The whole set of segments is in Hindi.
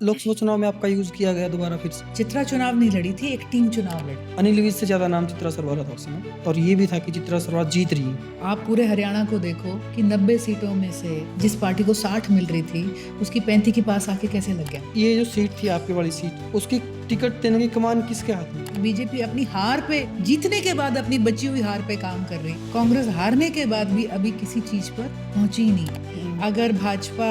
लोकसभा चुनाव में आपका यूज किया गया दोबारा फिर से। चित्रा चुनाव नहीं लड़ी थी, एक टीम चुनाव लड़ी। अनिल विज से ज्यादा नाम चित्रा सरवारा था उस समय, और ये भी था कि चित्रा सरवारा जीत रही है। आप पूरे हरियाणा को देखो कि 90 सीटों में से जिस पार्टी को 60 मिल रही थी, उसकी 35 के पास आके कैसे लग गया। ये जो सीट थी आपकी वाली सीट, उसकी टिकट देने की कमान किसके हाथ में? बीजेपी अपनी हार पे, जीतने के बाद अपनी बची हुई हार पे काम कर रही। कांग्रेस हारने के बाद भी अभी किसी चीज पर पहुंची ही नहीं। अगर भाजपा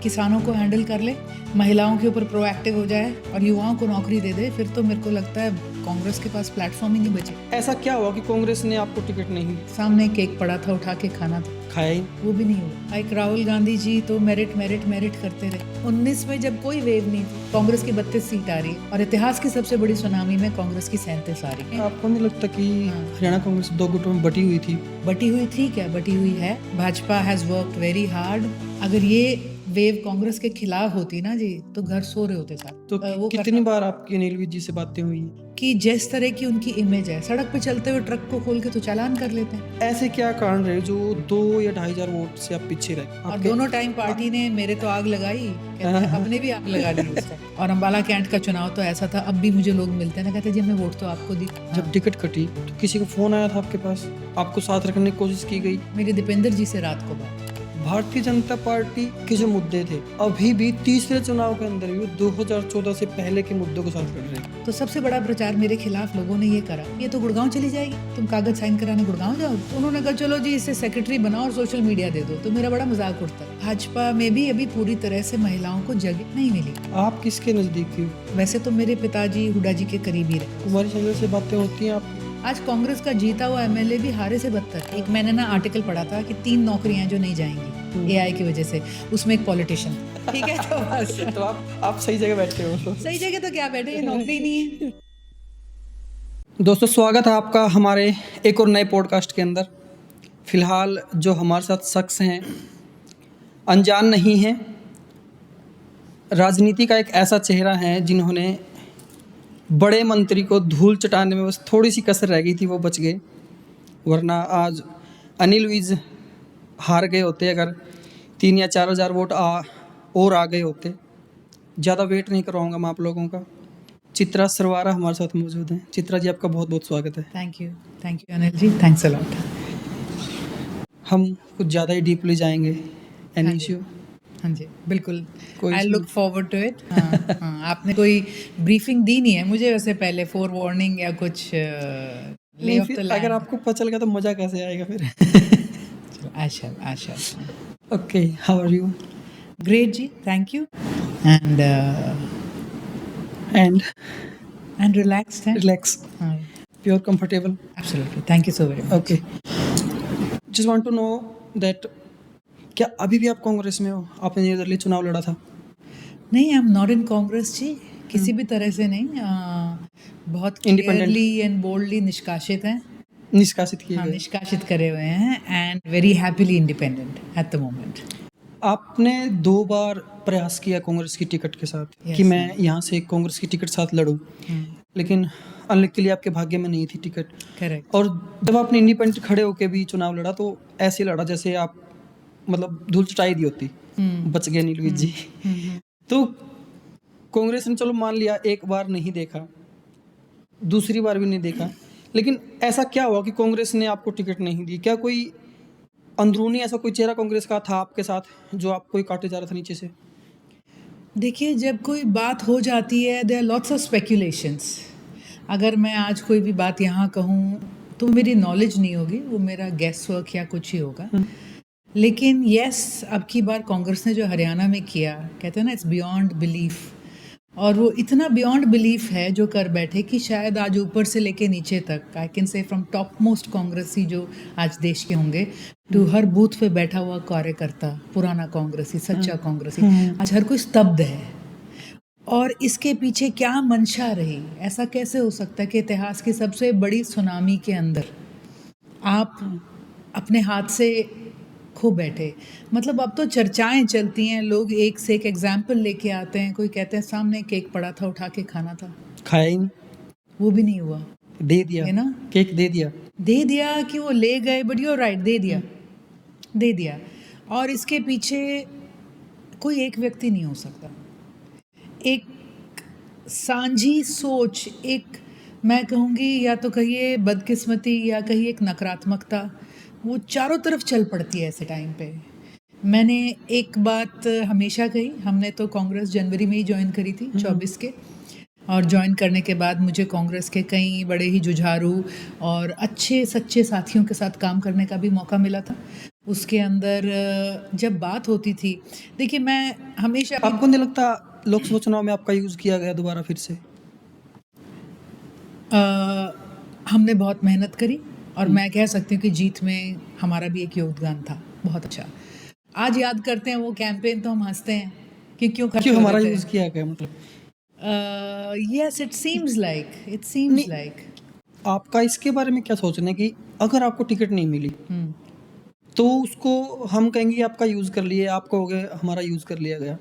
किसानों को हैंडल कर ले, महिलाओं के ऊपर प्रोएक्टिव हो जाए और युवाओं को नौकरी दे दे, फिर तो मेरे को लगता है कांग्रेस के पास प्लेटफॉर्म ही नहीं बचे। ऐसा क्या हुआ कि कांग्रेस ने आपको टिकट नहीं दी? सामने केक पड़ा था, उठा के खाना था, खाया ही। वो भी नहीं हुआ। एक राहुल गांधी जी तो मेरिट मेरिट मेरिट करते रहे। 19 में जब कोई वेव नहीं थी, कांग्रेस की 32 सीट आ रही है और इतिहास की सबसे बड़ी सुनामी में कांग्रेस की 37 आ रही है। आपको नहीं लगता कि हरियाणा कांग्रेस दो गुटों में बटी हुई थी? बटी हुई थी क्या? बटी हुई है। Bhajpa has worked very hard. अगर ये वेव कांग्रेस के खिलाफ होती ना जी, तो घर सो रहे होते सारे। तो वो कितनी बार आपकी अनिल विज जी से बातें हुई कि जिस तरह की उनकी इमेज है, सड़क पे चलते हुए ट्रक को खोल के तो चालान कर लेते हैं। ऐसे क्या कारण रहे जो 2 या 2,500 वोट से आप पीछे रहे? और दोनों टाइम पार्टी ने मेरे तो आग लगाई, कहते हैं, अपने भी आग लगा ली उस टाइम। और अम्बाला कैंट का चुनाव तो ऐसा था, अब भी मुझे लोग मिलते हैं ना, कहते हैं जी हमने वोट तो आपको दी। जब टिकट कटी तो किसी का फोन आया था आपके पास? आपको साथ रखने की कोशिश की गई? मेरी दीपेंद्र जी से रात को बात। भारतीय जनता पार्टी के जो मुद्दे थे, अभी भी तीसरे चुनाव के अंदर भी 2014 से पहले के मुद्दों के साथ लड़ रहे हैं। तो सबसे बड़ा प्रचार मेरे खिलाफ लोगों ने ये करा, ये तो गुड़गांव चली जाएगी, तुम कागज साइन कराने गुड़गांव जाओ। तो उन्होंने कहा चलो जी इसे सेक्रेटरी बनाओ और सोशल मीडिया दे दो, तो मेरा बड़ा मजाक उड़ता है। भाजपा में भी अभी पूरी तरह से महिलाओं को जगह नहीं मिली। आप किसके नजदीकी हो? वैसे तो मेरे पिताजी हुड्डा जी के करीबी रहे। कुमारी शैलजा से बातें होती हैं आपकी? आज कांग्रेस का जीता हुआ एमएलए भी हारे से बदतर। एक मैंने ना आर्टिकल पढ़ा था कि 3 नौकरियां जो नहीं जाएंगी एआई की वजह से, उसमें एक पॉलिटिशियन। ठीक है, तो बस तो आप सही जगह बैठे हो। सही जगह तो क्या बैठे, ये नौकरी नहीं है। दोस्तों, स्वागत है आपका हमारे एक और नए पॉडकास्ट के अंदर। फिलहाल जो हमारे साथ शख्स हैं अनजान नहीं हैं, राजनीति का एक ऐसा चेहरा है जिन्होंने बड़े मंत्री को धूल चटाने में बस थोड़ी सी कसर रह गई थी, वो बच गए, वरना आज अनिल विज हार गए होते अगर 3 या 4 हज़ार वोट और आ गए होते। ज़्यादा वेट नहीं करवाऊंगा मैं आप लोगों का। चित्रा सरवारा हमारे साथ मौजूद हैं। चित्रा जी, आपका बहुत बहुत स्वागत है। Thank you Anil ji, thanks a lot. हम कुछ ज़्यादा ही डीपली जाएंगे एन इश्यू। हाँ जी, बिल्कुल। कोई I look forward to it. हाँ, आपने कोई ब्रीफिंग दी नहीं है मुझे वैसे पहले, फोर वार्निंग या कुछ ले ऑफ द लैंड। अगर आपको पता चल गया तो मज़ा कैसे आएगा फिर? Asha. Okay, how are you? Great जी, थैंक यू। एंड रिलैक्स्ड है। रिलैक्स, हाँ, pure comfortable. Absolutely, thank you so very much. Okay, just want to know that क्या अभी भी आप कांग्रेस में हो? आपने निर्दलीय चुनाव लड़ा था। नहीं, I am not in Congress जी, किसी भी तरह से नहीं। बहुत क्लियरली एंड बोल्डली निष्कासित हैं। निष्कासित किए हाँ, गए। निष्कासित करे हुए हैं and very happily independent at the moment. आपने 2 बार प्रयास किया कांग्रेस की टिकट के साथ कि मैं यहाँ से कांग्रेस की टिकट साथ लड़ूं, लेकिन अनलकीली आपके भाग्य में नहीं थी टिकट। करेक्ट। और जब आपने इंडिपेंडेंट खड़े होकर भी चुनाव लड़ा तो ऐसे लड़ा जैसे आप मतलब धूल चटाई दी होती। बच गए नीलवीर जी। तो कांग्रेस ने चलो मान लिया, एक बार नहीं देखा, दूसरी बार भी नहीं देखा, लेकिन ऐसा क्या हुआ कि कांग्रेस ने आपको टिकट नहीं दी? क्या कोई अंदरूनी ऐसा कोई चेहरा कांग्रेस का था आपके साथ जो आपको ही काटे जा रहा था नीचे से? देखिए, जब कोई बात हो जाती है there are lots of speculations. अगर मैं आज कोई भी बात यहाँ कहूँ तो मेरी नॉलेज नहीं होगी, वो मेरा गेस वर्क या कुछ ही होगा। लेकिन यस, अब की बार कांग्रेस ने जो हरियाणा में किया, कहते हैं ना, इट्स बियॉन्ड बिलीफ। और वो इतना बियॉन्ड बिलीफ है जो कर बैठे कि शायद आज ऊपर से लेके नीचे तक, I can say from top most कांग्रेसी जो आज देश के होंगे टू हर बूथ पे बैठा हुआ कार्यकर्ता, पुराना कांग्रेसी, सच्चा कांग्रेसी, आज हर कोई स्तब्ध है। और इसके पीछे क्या मंशा रही? ऐसा कैसे हो सकता है कि इतिहास की सबसे बड़ी सुनामी के अंदर आप अपने हाथ से खो बैठे? मतलब अब तो चर्चाएं चलती हैं, लोग एक से एक एग्जाम्पल लेके आते हैं। कोई कहते हैं सामने केक पड़ा था, उठा के खाना था, खाया ही नहीं, वो भी नहीं हुआ। दे दिया है ना, केक दे दिया कि वो ले गए, बट यू आर राइट, दे दिया। और इसके पीछे कोई एक व्यक्ति नहीं हो सकता। एक सांझी सोच, एक मैं कहूँगी या तो कहिए बदकिस्मती या कहिए एक नकारात्मकता, वो चारों तरफ चल पड़ती है ऐसे टाइम पे। मैंने एक बात हमेशा कही, हमने तो कांग्रेस जनवरी में ही ज्वाइन करी थी 24 के, और ज्वाइन करने के बाद मुझे कांग्रेस के कई बड़े ही जुझारू और अच्छे सच्चे साथियों के साथ काम करने का भी मौका मिला था। उसके अंदर जब बात होती थी, देखिए मैं हमेशा आपको नहीं लगता लोकसभा चुनाव में आपका यूज किया गया दोबारा फिर से? हमने बहुत मेहनत करी और मैं कह सकती हूँ कि जीत में हमारा भी एक योगदान था बहुत अच्छा। आज याद करते हैं वो कैंपेन तो हम हंसते हैं कि क्यों खर्च क्यों हो हमारा रहे यूज थे। किया गया मतलब? यस, इट सीम्स नहीं, लाइक आपका इसके बारे में क्या सोचना है कि अगर आपको टिकट नहीं मिली तो उसको हम कहेंगे कि आपका यूज कर लिए, आप कहोगे हमारा यूज कर लिया गया।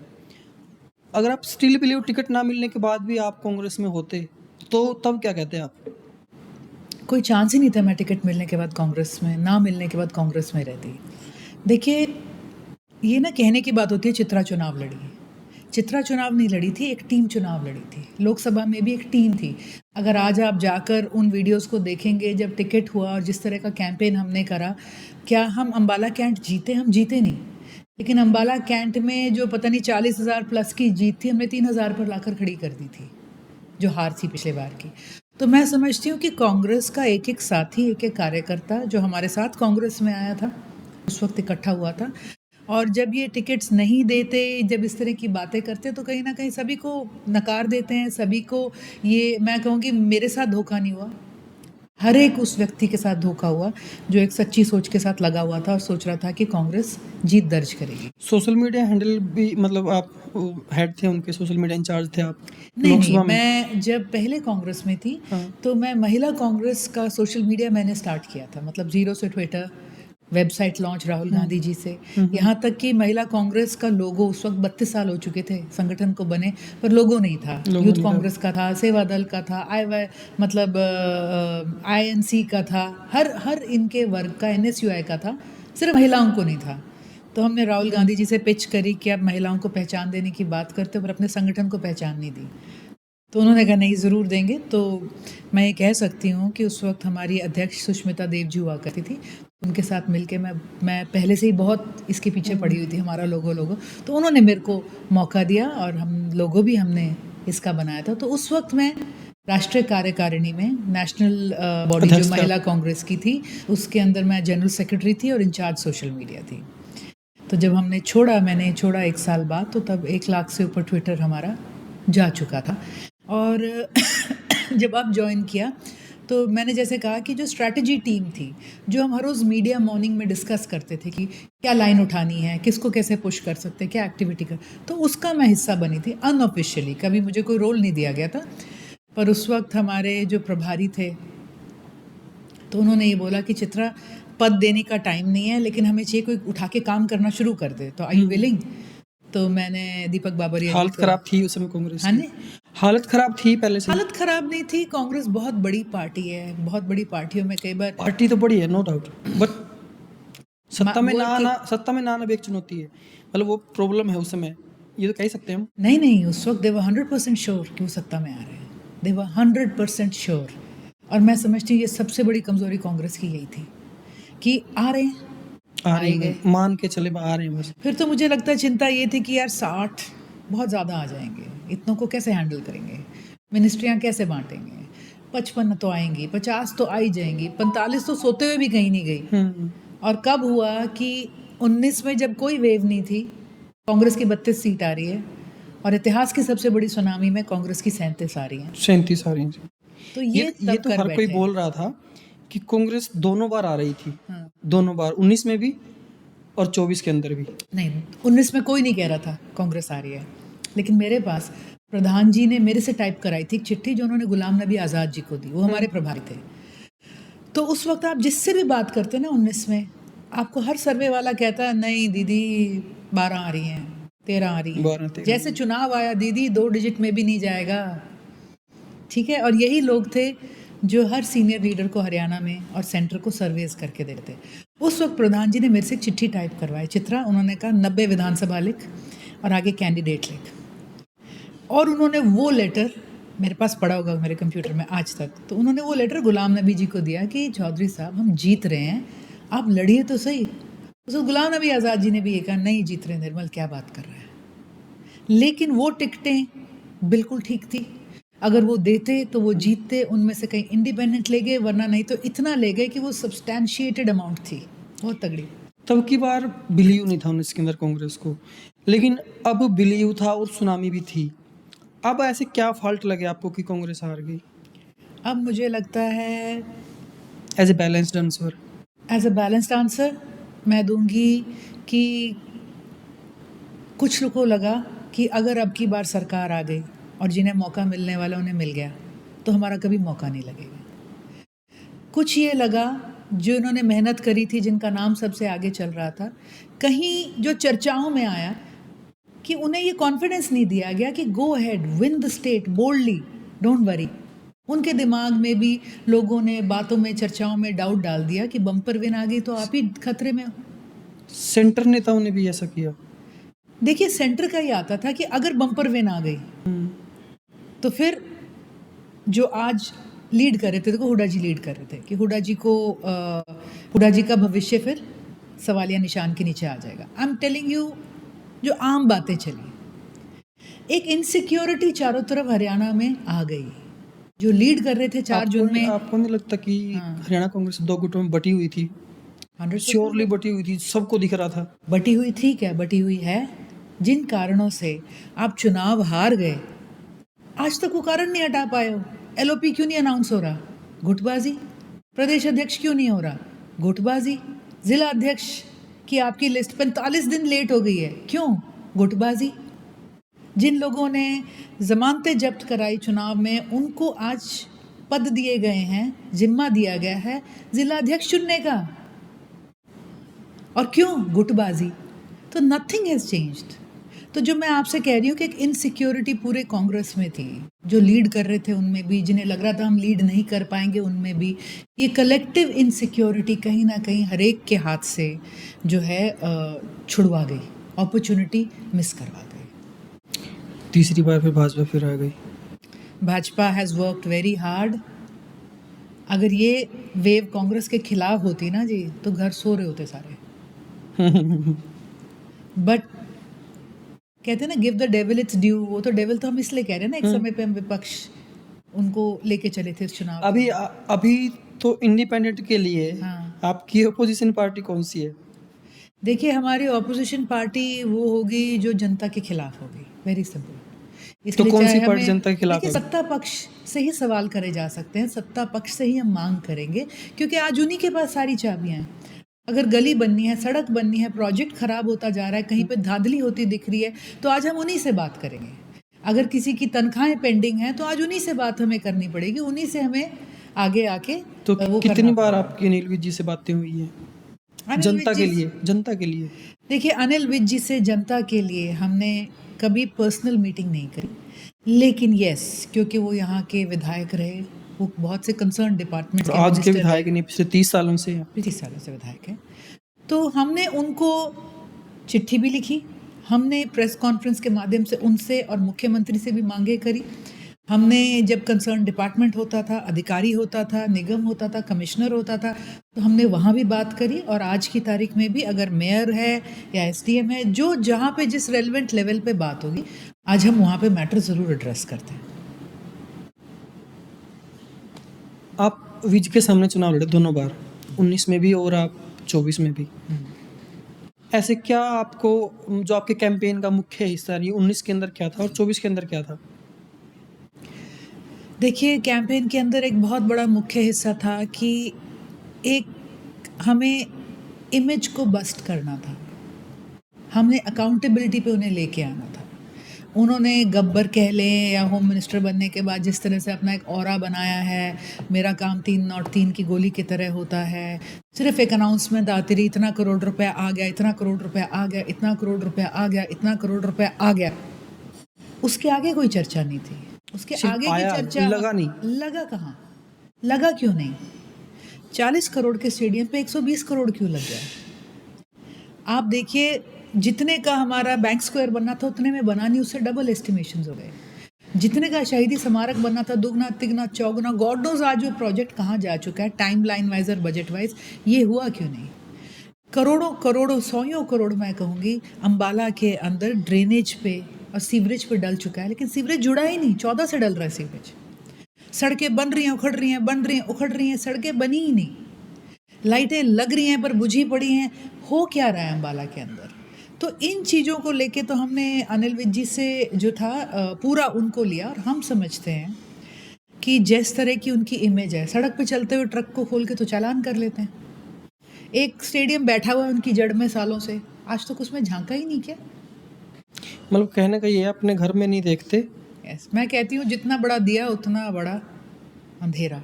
अगर आप स्टिल बिलीव टिकट ना मिलने के बाद भी आप कांग्रेस में होते तो तब क्या कहते हैं आप? कोई चांस ही नहीं था मैं टिकट मिलने के बाद कांग्रेस में, ना मिलने के बाद कांग्रेस में रहती। देखिए, ये ना कहने की बात होती है चित्रा चुनाव लड़ी है। चित्रा चुनाव नहीं लड़ी थी, एक टीम चुनाव लड़ी थी। लोकसभा में भी एक टीम थी। अगर आज आप जाकर उन वीडियोस को देखेंगे जब टिकट हुआ और जिस तरह का कैंपेन हमने करा, क्या हम अंबाला कैंट जीते? हम जीते नहीं, लेकिन अंबाला कैंट में जो पता नहीं 40,000 प्लस की जीत थी, हमने 3,000 पर लाकर खड़ी कर दी थी, जो हार थी पिछले बार की। तो मैं समझती हूँ कि कांग्रेस का एक एक साथी, एक एक कार्यकर्ता जो हमारे साथ कांग्रेस में आया था उस वक्त इकट्ठा हुआ था, और जब ये टिकट्स नहीं देते, जब इस तरह की बातें करते, तो कहीं ना कहीं सभी को नकार देते हैं। सभी को, ये मैं कहूँगी मेरे साथ धोखा नहीं हुआ, हर एक उस व्यक्ति के साथ धोखा हुआ जो एक सच्ची सोच के साथ लगा हुआ था और सोच रहा था कि कांग्रेस जीत दर्ज करेगी। सोशल मीडिया हैंडल भी मतलब आप हेड थे उनके, सोशल मीडिया इंचार्ज थे आप नहीं, लोकसभा में? मैं जब पहले कांग्रेस में थी हाँ। तो मैं महिला कांग्रेस का सोशल मीडिया मैंने स्टार्ट किया था, मतलब जीरो से Twitter, website launch Rahul Gandhi ji से, यहाँ तक कि महिला कांग्रेस का लोगो, उस वक्त 32 साल हो चुके थे संगठन को बने, पर लोगो नहीं था। लोगो यूथ नहीं था। कांग्रेस का था, सेवा दल का था, मतलब INC का था, हर इनके वर्ग का, NSUI का था, सिर्फ महिलाओं को नहीं था। तो हमने राहुल गांधी जी से पिच करी कि आप महिलाओं को पहचान देने की बात करते हो पर अपने संगठन को पहचान नहीं दी। तो उन्होंने कहा नहीं, ज़रूर देंगे। तो मैं ये कह सकती हूँ कि उस वक्त हमारी अध्यक्ष सुष्मिता देव जी हुआ करती थी, उनके साथ मिलके मैं पहले से ही बहुत इसके पीछे पड़ी हुई थी, हमारा लोगो। तो उन्होंने मेरे को मौका दिया और हम लोगो भी हमने इसका बनाया था। तो उस वक्त मैं राष्ट्रीय कार्यकारिणी में, नेशनल बॉडी जो महिला कांग्रेस की थी, उसके अंदर मैं जनरल सेक्रेटरी थी और इंचार्ज सोशल मीडिया थी। तो जब मैंने छोड़ा 1 साल बाद, तो तब 1 लाख से ऊपर ट्विटर हमारा जा चुका था। और जब आप ज्वाइन किया तो मैंने जैसे कहा कि जो स्ट्रैटेजी टीम थी, जो हम हर रोज़ मीडिया मॉर्निंग में डिस्कस करते थे कि क्या लाइन उठानी है, किसको कैसे पुश कर सकते हैं, क्या एक्टिविटी कर, तो उसका मैं हिस्सा बनी थी अनऑफिशियली। कभी मुझे कोई रोल नहीं दिया गया था, पर उस वक्त हमारे जो प्रभारी थे तो उन्होंने ये बोला कि चित्रा, पद देने का टाइम नहीं है, लेकिन हमें चाहिए कोई उठा के काम करना शुरू कर दे, तो आई यू विलिंग? तो मैंने दीपक बाबरिया, हालत खराब थी उस समय कांग्रेस हाँ की? नहीं, हालत खराब थी पहले से? हालत खराब नहीं थी। कांग्रेस बहुत बड़ी पार्टी है, बहुत बड़ी पार्टियों में कई बार पार्टी तो बड़ी है, नो डाउट, बट सत्ता में बोल के- ना आना भी एक चुनौती है, मतलब वो प्रॉब्लम है उस समय, ये तो कह ही सकते हैं हम। नहीं, उस वक्त दे वर 100% श्योर कि वो सत्ता में आ रहे हैं, दे वर 100% श्योर। और मैं समझती हूँ ये सबसे बड़ी कमजोरी कांग्रेस की यही थी कि आ रहे हैं, आ रहे आएंगे। हैं, मान के चले आ रहे हैं बस। फिर तो मुझे लगता है चिंता ये थी कि यार 60 बहुत ज़्यादा आ जाएंगे, इतनों को कैसे हैंडल करेंगे, मिनिस्ट्रियाँ कैसे बांटेंगे, 55 तो आएंगी, 50 तो आ ही जाएंगी, 45 तो सोते हुए भी कहीं नहीं गई। और कब हुआ कि 19 में जब कोई वेव नहीं थी, कांग्रेस की 32 सीट आ रही है और इतिहास की सबसे बड़ी सुनामी में कांग्रेस की 37 आ रही है। 37 आ रही हैं। तो ये ये तो हर कोई बोल रहा था कि कांग्रेस दोनों बार आ रही थी, दोनों बार, 19 में भी और 24 के अंदर भी। नहीं, 19 में कोई नहीं कह रहा था कांग्रेस आ रही है, लेकिन मेरे पास प्रधान जी ने मेरे से टाइप कराई थी एक चिट्ठी जो उन्होंने गुलाम नबी आज़ाद जी को दी, वो हमारे प्रभारी थे। तो उस वक्त आप जिससे भी बात करते ना 19 में, आपको हर सर्वे वाला कहता है नहीं दीदी 12 आ रही हैं, 13 आ रही हैं, 12, 13। जैसे चुनाव आया दीदी 2 डिजिट में भी नहीं जाएगा, ठीक है। और यही लोग थे जो हर सीनियर लीडर को हरियाणा में और सेंटर को सर्वेज करके देते। उस वक्त प्रधान जी ने मेरे से एक चिट्ठी टाइप करवाई, चित्रा, उन्होंने कहा 90 विधानसभा लिख और आगे कैंडिडेट लिख। और उन्होंने वो लेटर, मेरे पास पड़ा होगा मेरे कंप्यूटर में आज तक, तो उन्होंने वो लेटर गुलाम नबी जी को दिया कि चौधरी साहब हम जीत रहे हैं, आप लड़िए तो सही। तो गुलाम नबी आज़ाद जी ने भी ये कहा नहीं जीत रहे निर्मल, क्या बात कर रहा है। लेकिन वो टिकटें बिल्कुल ठीक थी, अगर वो देते तो वो जीतते, उनमें से कहीं इंडिपेंडेंट ले गए, वरना नहीं तो इतना ले गए कि वो सब्सटैंशिएटेड अमाउंट थी, बहुत तगड़ी। तब की बार बिलीव नहीं था उन्नीस के अंदर कांग्रेस को, लेकिन अब बिलीव था और सुनामी भी थी। अब ऐसे क्या फॉल्ट लगे आपको कि कांग्रेस हार गई? अब मुझे लगता है as a balanced answer. As a balanced answer मैं दूंगी कि कुछ लोगों को लगा कि अगर अब की बार सरकार आ गई और जिन्हें मौका मिलने वाला उन्हें मिल गया तो हमारा कभी मौका नहीं लगेगा। कुछ ये लगा जो इन्होंने मेहनत करी थी, जिनका नाम सबसे आगे चल रहा था, कहीं जो चर्चाओं में आया कि उन्हें ये कॉन्फिडेंस नहीं दिया गया कि go ahead, win the state boldly, don't worry. उनके दिमाग में भी लोगों ने बातों में, चर्चाओं में डाउट डाल दिया कि बम्पर विन आ गई तो आप ही खतरे में हो। सेंटर नेताओं ने भी ऐसा किया। देखिए सेंटर का ही आता था कि अगर बम्पर विन आ गई तो फिर जो आज लीड कर रहे थे, देखो हुड्डा जी लीड कर रहे थे कि हुड्डा जी का भविष्य फिर सवालिया निशान के नीचे आ जाएगा। आई एम टेलिंग यू, जो आम बातें चली, एक इनसिक्योरिटी चारों तरफ हरियाणा में आ गई। जो लीड कर रहे थे 4 जून में, आपको नहीं लगता कि हरियाणा कांग्रेस दो गुटों में बटी हुई थी? 100% श्योरली बटी हुई थी, सबको दिख रहा था। बटी हुई थी, क्या बटी हुई है। जिन कारणों से आप चुनाव हार गए, आज तक वो कारण नहीं हटा पाए हो। एलओपी क्यों नहीं अनाउंस हो रहा? गुटबाजी। प्रदेश अध्यक्ष क्यों नहीं हो रहा? गुटबाजी। जिला अध्यक्ष की आपकी लिस्ट 45 दिन लेट हो गई है, क्यों? गुटबाजी। जिन लोगों ने जमानतें जब्त कराई चुनाव में, उनको आज पद दिए गए हैं, जिम्मा दिया गया है जिला अध्यक्ष चुनने का, और क्यों? गुटबाजी। तो नथिंग हैज़ चेंज्ड। तो जो मैं आपसे कह रही हूँ कि एक इनसिक्योरिटी पूरे कांग्रेस में थी, जो लीड कर रहे थे उनमें भी, जिन्हें लग रहा था हम लीड नहीं कर पाएंगे उनमें भी, ये कलेक्टिव इनसिक्योरिटी कहीं ना कहीं हर एक के हाथ से जो है छुड़वा गई, अपॉर्चुनिटी मिस करवा गई। तीसरी बार फिर भाजपा फिर आ गई। Bhajpa has worked very hard. अगर ये वेव कांग्रेस के खिलाफ होती ना जी, तो घर सो रहे होते सारे। बट कहते हैं ना, give the devil it's due. वो तो डेविल तो हम इसलिए कह रहे हैं ना, एक समय पे हम विपक्ष उनको लेके चले थे इस चुनाव अभी अभी तो इंडिपेंडेंट के लिए हाँ। आपकी अपोजिशन पार्टी कौन सी है? देखिए हमारी ऑपोजिशन पार्टी वो होगी जो जनता के खिलाफ होगी, वेरी सिंपल। तो कौन सी चाहे पार्टी हमें- जनता के खिलाफ देखिए होगी? सत्ता पक्ष से ही सवाल करे जा सकते हैं, सत्ता पक्ष से ही हम मांग करेंगे, क्योंकि आज उन्हीं के पास सारी चाबियां हैं। अगर गली बननी है, सड़क बननी है, प्रोजेक्ट खराब होता जा रहा है, कहीं पे धांधली होती दिख रही है, तो आज हम उन्हीं से बात करेंगे। अगर किसी की तनख्वाहें पेंडिंग हैं तो आज उन्हीं से बात हमें करनी पड़ेगी, उन्हीं से हमें आगे आके तो वो कितनी करना बार पड़ेगा। आपकी अनिल विज जी से बातें हुई हैं? अनिल जनता विज के जी- लिए, जनता के लिए। देखिए अनिल विज जी से जनता के लिए हमने कभी पर्सनल मीटिंग नहीं करी, लेकिन यस, क्योंकि वो यहाँ के विधायक रहे, वो बहुत से कंसर्न डिपार्टमेंट और के आज के मिनिस्टर विधायक नहीं, पिछले 30 सालों से हैं। 30 सालों से विधायक हैं, तो हमने उनको चिट्ठी भी लिखी, हमने प्रेस कॉन्फ्रेंस के माध्यम से उनसे और मुख्यमंत्री से भी मांगे करी। हमने जब कंसर्न डिपार्टमेंट होता था, अधिकारी होता था, निगम होता था, कमिश्नर होता था, तो हमने वहाँ भी बात करी। और आज की तारीख में भी अगर मेयर है या एसडीएम है, जो जहाँ पे जिस रेलिवेंट लेवल पे बात होगी, आज हम वहाँ पे मैटर ज़रूर एड्रेस करते हैं। आप विज के सामने चुनाव लड़े दोनों बार, 19 में भी और आप 24 में भी। ऐसे क्या आपको, जो आपके कैंपेन का मुख्य हिस्सा रही, 19 के अंदर क्या था और 24 के अंदर क्या था? देखिए कैंपेन के अंदर एक बहुत बड़ा मुख्य हिस्सा था कि एक हमें इमेज को बस्ट करना था, हमने अकाउंटेबिलिटी पे उन्हें लेके आना था। उन्होंने गब्बर कह लें या होम मिनिस्टर बनने के बाद जिस तरह से अपना एक ऑरा बनाया है, मेरा काम 303 की गोली की तरह होता है, सिर्फ एक अनाउंसमेंट आती रही, इतना करोड़ रुपया आ गया, इतना करोड़ रुपया आ गया, इतना करोड़ रुपया आ गया, इतना करोड़ रुपया आ गया, उसके आगे कोई चर्चा नहीं थी। उसके सिर्फ आगे की आया, चर्चा लगा नहीं। लगा कहाँ, लगा क्यों नहीं? 40 करोड़ के स्टेडियम पे 120 करोड़ क्यों लग गया? आप देखिए, जितने का हमारा बैंक स्क्वायर बनना था उतने में बना नहीं, उससे डबल एस्टिमेशंस हो गए। जितने का शहीदी स्मारक बनना था, दुगना तिगना चौगुना, गॉड नोज आज वो प्रोजेक्ट कहाँ जा चुका है, टाइम लाइन वाइज और बजट वाइज, ये हुआ क्यों नहीं? करोड़ों करोड़ों सौयों करोड़ मैं कहूँगी अम्बाला के अंदर ड्रेनेज पे और सीवरेज पे डल चुका है, लेकिन सीवरेज जुड़ा ही नहीं, 14 से डल रहा है सीवरेज। सड़कें बन रही हैं, उखड़ रही हैं, बन रही हैं, उखड़ रही हैं, सड़कें बनी ही नहीं, लाइटें लग रही हैं पर बुझी पड़ी हैं। हो क्या रहा है अम्बाला के अंदर? तो इन चीज़ों को लेके तो हमने अनिल विज जी से जो था पूरा उनको लिया, और हम समझते हैं कि जिस तरह की उनकी इमेज है, सड़क पे चलते हुए ट्रक को खोल के तो चालान कर लेते हैं। एक स्टेडियम बैठा हुआ है उनकी जड़ में सालों से, आज तक उसमें झांका ही नहीं क्या? मतलब कहने का ये है, अपने घर में नहीं देखते। यस, मैं कहती हूँ जितना बड़ा दिया उतना बड़ा अंधेरा,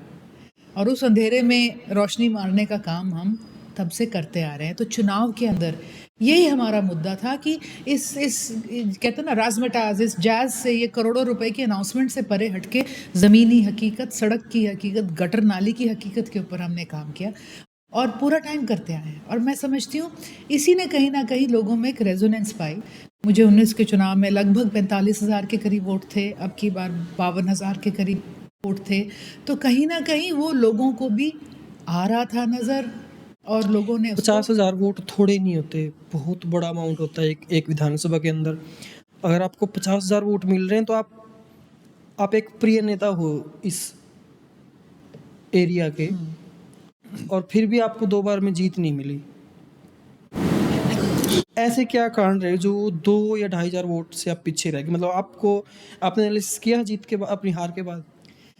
और उस अंधेरे में रोशनी मारने का काम हम तब से करते आ रहे हैं। तो चुनाव के अंदर यही हमारा मुद्दा था कि इस कहते हैं ना राजमटाज, इस जैज से, ये करोड़ों रुपए की अनाउंसमेंट से परे हटके ज़मीनी हकीकत, सड़क की हकीकत, गटर नाली की हकीकत के ऊपर हमने काम किया और पूरा टाइम करते आए हैं। और मैं समझती हूँ इसी ने कहीं ना कहीं लोगों में एक रेजोनेंस पाई। मुझे 19 के चुनाव में लगभग 45,000 के करीब वोट थे, अब की बार 52,000 के करीब वोट थे, तो कहीं ना कहीं वो लोगों को भी आ रहा था नज़र, और लोगों ने 50,000 वोट थोड़े नहीं होते, बहुत बड़ा अमाउंट होता है एक विधानसभा के अंदर। अगर आपको 50,000 वोट मिल रहे हैं तो आप एक प्रिय नेता हो इस एरिया के, और फिर भी आपको 2 बार में जीत नहीं मिली। ऐसे क्या कारण रहे जो 2 या 2,500 वोट से आप पीछे रह गए? मतलब आपने एनालिसिस किया जीत के अपनी हार के बाद?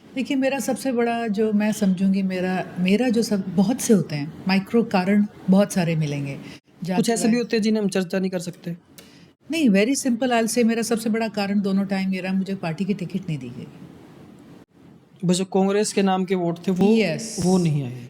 देखिए, मेरा सबसे बड़ा जो मैं समझूंगी, मेरा जो सब बहुत से होते हैं माइक्रो कारण, बहुत सारे मिलेंगे। कुछ ऐसे भी होते हैं जिन्हें हम चर्चा नहीं कर सकते। नहीं, वेरी सिंपल आई से, मेरा सबसे बड़ा कारण दोनों टाइम मेरा, मुझे पार्टी की टिकट नहीं दी गई। बस जो कांग्रेस के नाम के वोट थे वो नहीं आए।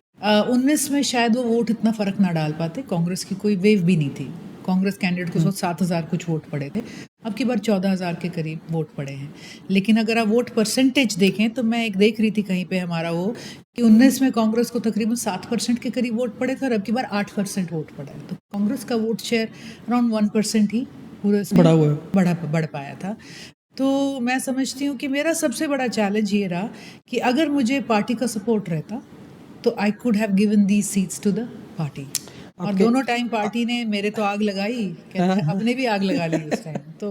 19 में शायद वो वोट इतना फर्क ना डाल पाते, कांग्रेस की कोई वेव भी नहीं थी, कांग्रेस कैंडिडेट को 7,000 कुछ वोट पड़े थे, अब की बार 14,000 के करीब वोट पड़े हैं। लेकिन अगर आप वोट परसेंटेज देखें तो मैं एक देख रही थी कहीं पे हमारा वो कि 19 में कांग्रेस को तकरीबन 7% के करीब वोट पड़े थे और अब की बार 8% वोट पड़ा है, तो कांग्रेस का वोट शेयर अराउंड 1% ही पूरे बढ़ पाया था। तो मैं समझती हूँ कि मेरा सबसे बड़ा चैलेंज ये रहा कि अगर मुझे पार्टी का सपोर्ट रहता तो I could have given these seats to the party, और दोनों टाइम पार्टी ने मेरे तो आग लगाई, कहते हैं अपने भी आग लगा ली उस टाइम। तो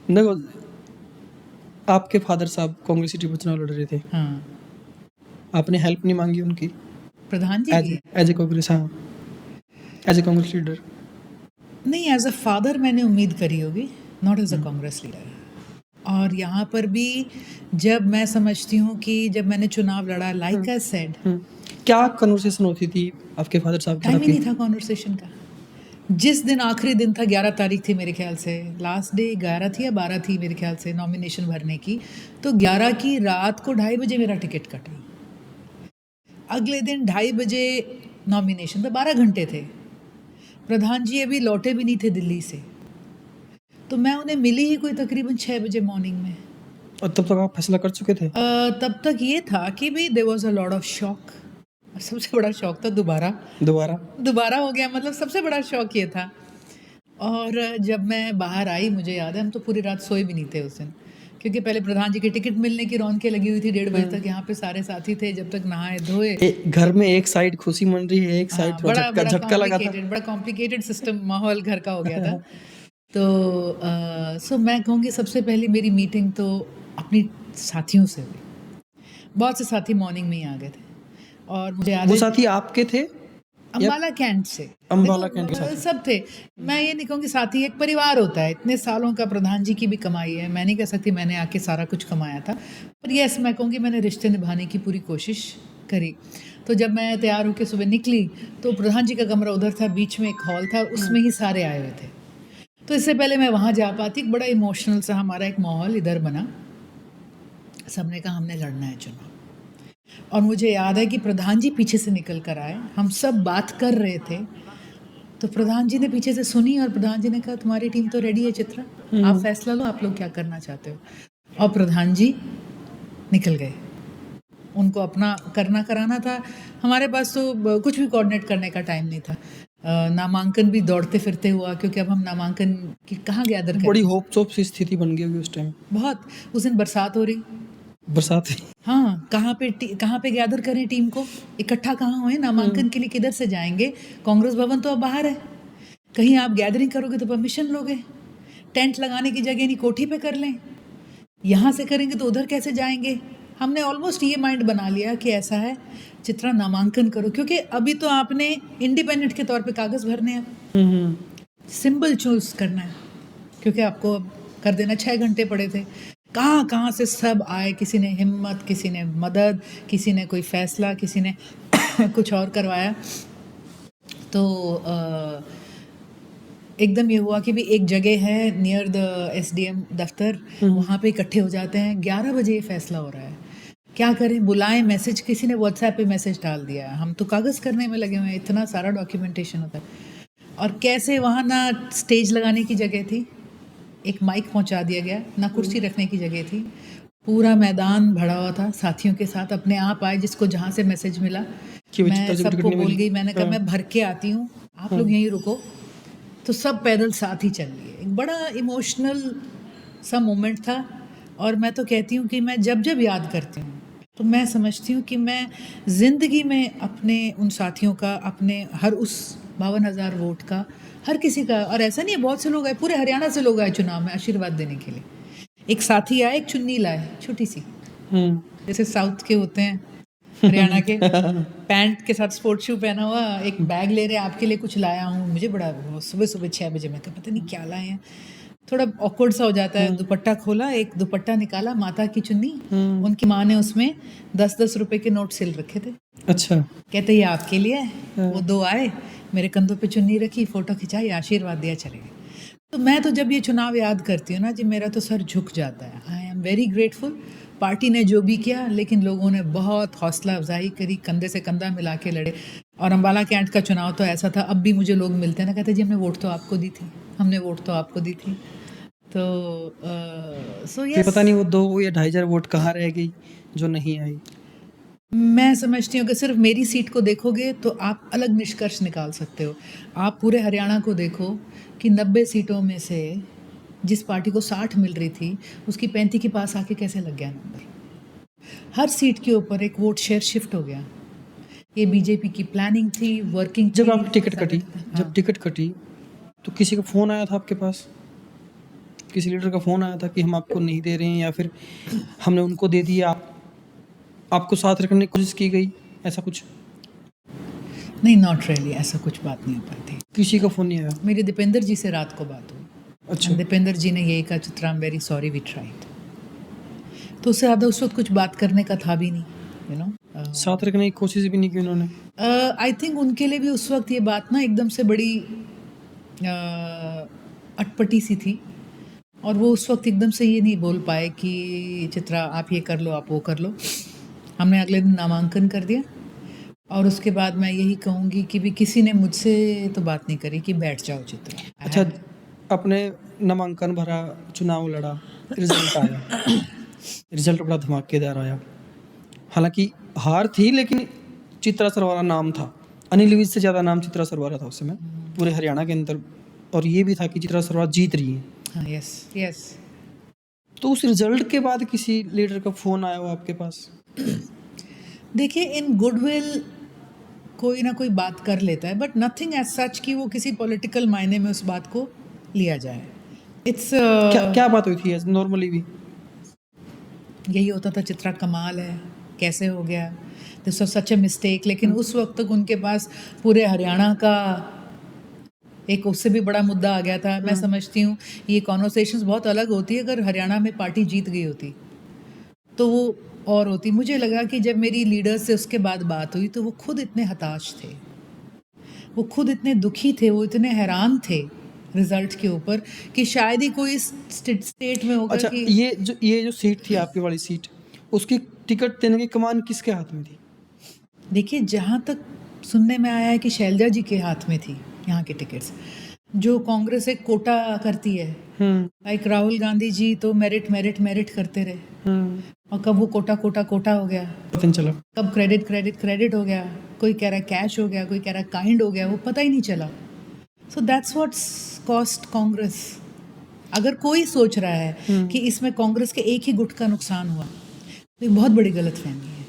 देखो, आपके फादर साहब कांग्रेस सिटी में चुनाव लड़ रहे थे। हाँ, आपने हेल्प नहीं मांगी उनकी? प्रधान जी की एज ए कांग्रेस, हाँ, एज ए कांग्रेस लीडर? नहीं, एज अ फादर मैंने उम्मीद करी होगी, not as a Congress leader. और यहाँ पर भी जब मैं समझती हूँ कि जब मैंने चुनाव लड़ा, लाइक आई सेड, क्या कन्वर्सेशन होती थी आपके फादर साहब के साथ? टाइम ही नहीं था कॉन्वर्सेशन का। जिस दिन आखिरी दिन था, 11 तारीख थी मेरे ख्याल से, लास्ट डे 11 थी या 12 थी मेरे ख्याल से नॉमिनेशन भरने की, तो 11 की रात को 2:30 बजे मेरा टिकट कटा। अगले दिन 2:30 बजे नॉमिनेशन, तो 12 घंटे थे। प्रधान जी अभी लौटे भी नहीं थे दिल्ली से, तो मैं उन्हें मिली ही कोई तकरीबन 6 बजे मॉर्निंग में। और तब तक आप फैसला कर चुके थे? तब तक ये था कि भाई there was a lot of shock, सबसे बड़ा शौक था दोबारा हो गया, मतलब सबसे बड़ा शौक ये था। और जब मैं बाहर आई, मुझे याद है हम तो पूरी रात सोए भी नहीं थे उस दिन, क्योंकि पहले प्रधान जी की टिकट मिलने की रौनकें लगी हुई थी, 1:30 बजे तक यहाँ पे सारे साथी थे, जब तक नहाए धोए। घर में एक साइड खुशी मन रही है, एक साइड थोड़ा झटका लगा था। बड़ा कॉम्प्लिकेटेड सिस्टम, माहौल घर का हो गया था। तो सो मैं कहूँगी सबसे पहली मेरी मीटिंग तो अपनी साथियों से हुई। बहुत से साथी मॉर्निंग में ही आ गए थे, और मुझे याद वो है साथी आपके थे? अम्बाला कैंट से, अम्बाला कैंट के साथी सब थे। मैं ये नहीं कहूँगी, साथी एक परिवार होता है, इतने सालों का प्रधान जी की भी कमाई है, मैं नहीं कह सकती मैंने आके सारा कुछ कमाया था, पर यस मैं कहूँगी मैंने रिश्ते निभाने की पूरी कोशिश करी। तो जब मैं तैयार होकर सुबह निकली तो प्रधान जी का कमरा उधर था, बीच में एक हॉल था, उसमें ही सारे आए हुए थे। तो इससे पहले मैं वहाँ जा पाती, बड़ा इमोशनल सा हमारा एक माहौल इधर बना, सबने कहा हमने लड़ना है चुनाव। और मुझे याद है कि प्रधान जी पीछे से निकल कर आए, हम सब बात कर रहे थे, तो प्रधान जी ने पीछे से सुनी और प्रधान जी ने कहा तुम्हारी टीम तो रेडी है चित्रा, आप फैसला लो, आप लोग क्या करना चाहते हो। और प्रधान जी निकल गए, उनको अपना करना कराना था, हमारे पास तो कुछ भी कोऑर्डिनेट करने का टाइम नहीं था। नामांकन भी दौड़ते फिरते हुआ, क्योंकि अब हम नामांकन की कहाँ गैदर करें। बड़ी होप चोप सी स्थिति बन गई होगी उस टाइम। बहुत। उस दिन बरसात हो रही। बरसात हाँ, कहाँ पे गैदर करें टीम को, इकट्ठा कहाँ हुए नामांकन के लिए, किधर से जाएंगे। कांग्रेस भवन तो अब बाहर है, कहीं आप गैदरिंग करोगे तो परमिशन लोगे, टेंट लगाने की जगह नहीं कोठी पे कर लें, यहाँ से करेंगे तो उधर कैसे जाएंगे। हमने ऑलमोस्ट ये माइंड बना लिया कि ऐसा है, चित्रा नामांकन करो, क्योंकि अभी तो आपने इंडिपेंडेंट के तौर पे कागज भरने हैं, सिंबल चूज करना है, क्योंकि आपको अब कर देना 6 घंटे पड़े थे। कहाँ कहाँ से सब आए, किसी ने हिम्मत, किसी ने मदद, किसी ने कोई फैसला, किसी ने कुछ और करवाया। तो एकदम ये हुआ कि भी एक जगह है नियर द एसडीएम दफ्तर, वहाँ पे इकट्ठे हो जाते हैं। 11 बजे ये फैसला हो रहा है, क्या करें, बुलाएं, मैसेज, किसी ने व्हाट्सएप पे मैसेज डाल दिया, हम तो कागज़ करने में लगे हुए हैं, इतना सारा डॉक्यूमेंटेशन होता है। और कैसे वहाँ ना स्टेज लगाने की जगह थी, एक माइक पहुँचा दिया गया, ना कुर्सी रखने की जगह थी, पूरा मैदान भरा हुआ था साथियों के साथ। अपने आप आए, जिसको जहाँ से मैसेज मिला, मैं सबको बोल गई, मैंने कहा मैं भर के आती हूँ, आप लोग यहीं रुको। तो सब पैदल साथ ही चल लिए। एक बड़ा इमोशनल सा मोमेंट था। और मैं तो कहती हूँ कि मैं जब जब याद करती हूँ तो मैं समझती हूँ कि मैं ज़िंदगी में अपने उन साथियों का, अपने हर उस 52,000 वोट का, हर किसी का, और ऐसा नहीं है बहुत से लोग आए, पूरे हरियाणा से लोग आए चुनाव में आशीर्वाद देने के लिए। एक साथी आए, एक चुन्नी लाए छोटी सी, जैसे साउथ के होते हैं हरियाणा के, पैंट के साथ स्पोर्ट्स शू पहना हुआ, एक बैग ले रहे हैं, आपके लिए कुछ लाया हूँ। मुझे बड़ा सुबह सुबह 6 बजे, मैं कहा पता नहीं क्या लाए हैं, थोड़ा ऑकवर्ड सा हो जाता है। दुपट्टा खोला, एक दुपट्टा निकाला, माता की चुन्नी, उनकी माँ ने उसमें 10-10 रुपए के नोट सिल रखे थे। अच्छा, कहते ये आपके लिए है। वो 2 आए, मेरे कंधों पे चुन्नी रखी, फोटो खिंचाई, आशीर्वाद दिया, चले गए। तो मैं तो जब ये चुनाव याद करती हूँ ना जी, मेरा तो सर झुक जाता है। आई एम वेरी ग्रेटफुल। पार्टी ने जो भी किया, लेकिन लोगों ने बहुत हौसला अफजाई करी, कंधे से कंधा मिला के लड़े। और अम्बाला कैंट का चुनाव तो ऐसा था, अब भी मुझे लोग मिलते हैं ना, कहते जी हमने वोट तो आपको दी थी, हमने वोट तो आपको दी थी। तो सो फिर यस, पता नहीं वो 2 या 2,500 वोट कहाँ रह गई जो नहीं आई। मैं समझती हूँ कि सिर्फ मेरी सीट को देखोगे तो आप अलग निष्कर्ष निकाल सकते हो। आप पूरे हरियाणा को देखो कि 90 सीटों में से जिस पार्टी को 60 मिल रही थी, उसकी 35 के पास आके कैसे लग गया नंबर। हर सीट के ऊपर एक वोट शेयर शिफ्ट हो गया। ये बीजेपी की प्लानिंग थी, वर्किंग। जब आपकी टिकट कटी, जब टिकट कटी तो किसी का फ़ोन आया था आपके पास? किसी लीडर का फ़ोन आया था कि हम आपको नहीं दे रहे हैं, या फिर हमने उनको दे दिया, आपको साथ रखने की कोशिश की गई, ऐसा कुछ? नहीं, नॉट रियली, ऐसा कुछ बात नहीं हो पाई थी। किसी का फ़ोन नहीं आया? मेरी दीपेंद्र जी से रात को बात हुई। अच्छा, दीपेंद्र जी ने यही कहा, Chitra I am very sorry we tried. तो उससे ज़्यादा उस वक्त कुछ बात करने का था भी नहीं, यू नो। साथ रखने की कोशिश भी नहीं की उन्होंने? आई थिंक उनके लिए भी उस वक्त ये बात ना एकदम से बड़ी अटपटी सी थी, और वो उस वक्त एकदम से ये नहीं बोल पाए कि चित्रा आप ये कर लो, आप वो कर लो। हमने अगले दिन नामांकन कर दिया, और उसके बाद मैं यही कहूँगी कि भी किसी ने मुझसे तो बात नहीं करी कि बैठ जाओ चित्रा। अच्छा, अपने नामांकन भरा, चुनाव लड़ा, रिजल्ट आया, रिजल्ट बड़ा धमाकेदार आया। हालांकि हार थी, लेकिन चित्रा सरवारा नाम था, अनिल विज से ज़्यादा नाम चित्रा सरवारा था उस समय पूरे हरियाणा के अंदर। और ये भी था कि चित्रा सरवारा जीत रही है। हाँ, यस यस। तो उस रिजल्ट के बाद किसी लीडर का फ़ोन आया हो आपके पास? देखिए, इन गुडविल कोई ना कोई बात कर लेता है, बट नथिंग एज सच कि वो किसी पॉलिटिकल मायने में उस बात को लिया जाए। इट्स क्या क्या बात हुई थी नॉर्मली भी? यही होता था, चित्रा कमाल है, कैसे हो गया, this was such a mistake. लेकिन उस वक्त तक उनके पास पूरे हरियाणा का एक उससे भी बड़ा मुद्दा आ गया था। मैं समझती हूँ ये कॉन्वर्सेशंस बहुत अलग होती है अगर हरियाणा में पार्टी जीत गई होती तो वो और होती। मुझे लगा कि जब मेरी लीडर से उसके बाद बात हुई तो वो खुद इतने हताश थे, वो खुद इतने दुखी थे, वो इतने हैरान थे रिजल्ट के ऊपर कि शायद ही कोई स्टेट में होगा। अच्छा, कि ये जो सीट थी आपकी वाली सीट, उसकी टिकट देने की कमान किसके हाथ में थी? देखिए, जहाँ तक सुनने में आया है कि शैलजा जी के हाथ में थी यहाँ की टिकट्स। जो कांग्रेस एक कोटा करती है, लाइक राहुल गांधी जी तो मेरिट मेरिट मेरिट करते रहे, और कब वो कोटा कोटा कोटा हो गया, पता नहीं चला। कब क्रेडिट क्रेडिट क्रेडिट हो गया, कोई कह रहा है कैश हो गया, कोई कह रहा है काइंड हो गया, वो पता ही नहीं चला. So that's what's cost Congress. अगर कोई सोच रहा है कि इसमें कांग्रेस के एक ही गुट का नुकसान हुआ, तो ये बहुत बड़ी गलतफहमी है.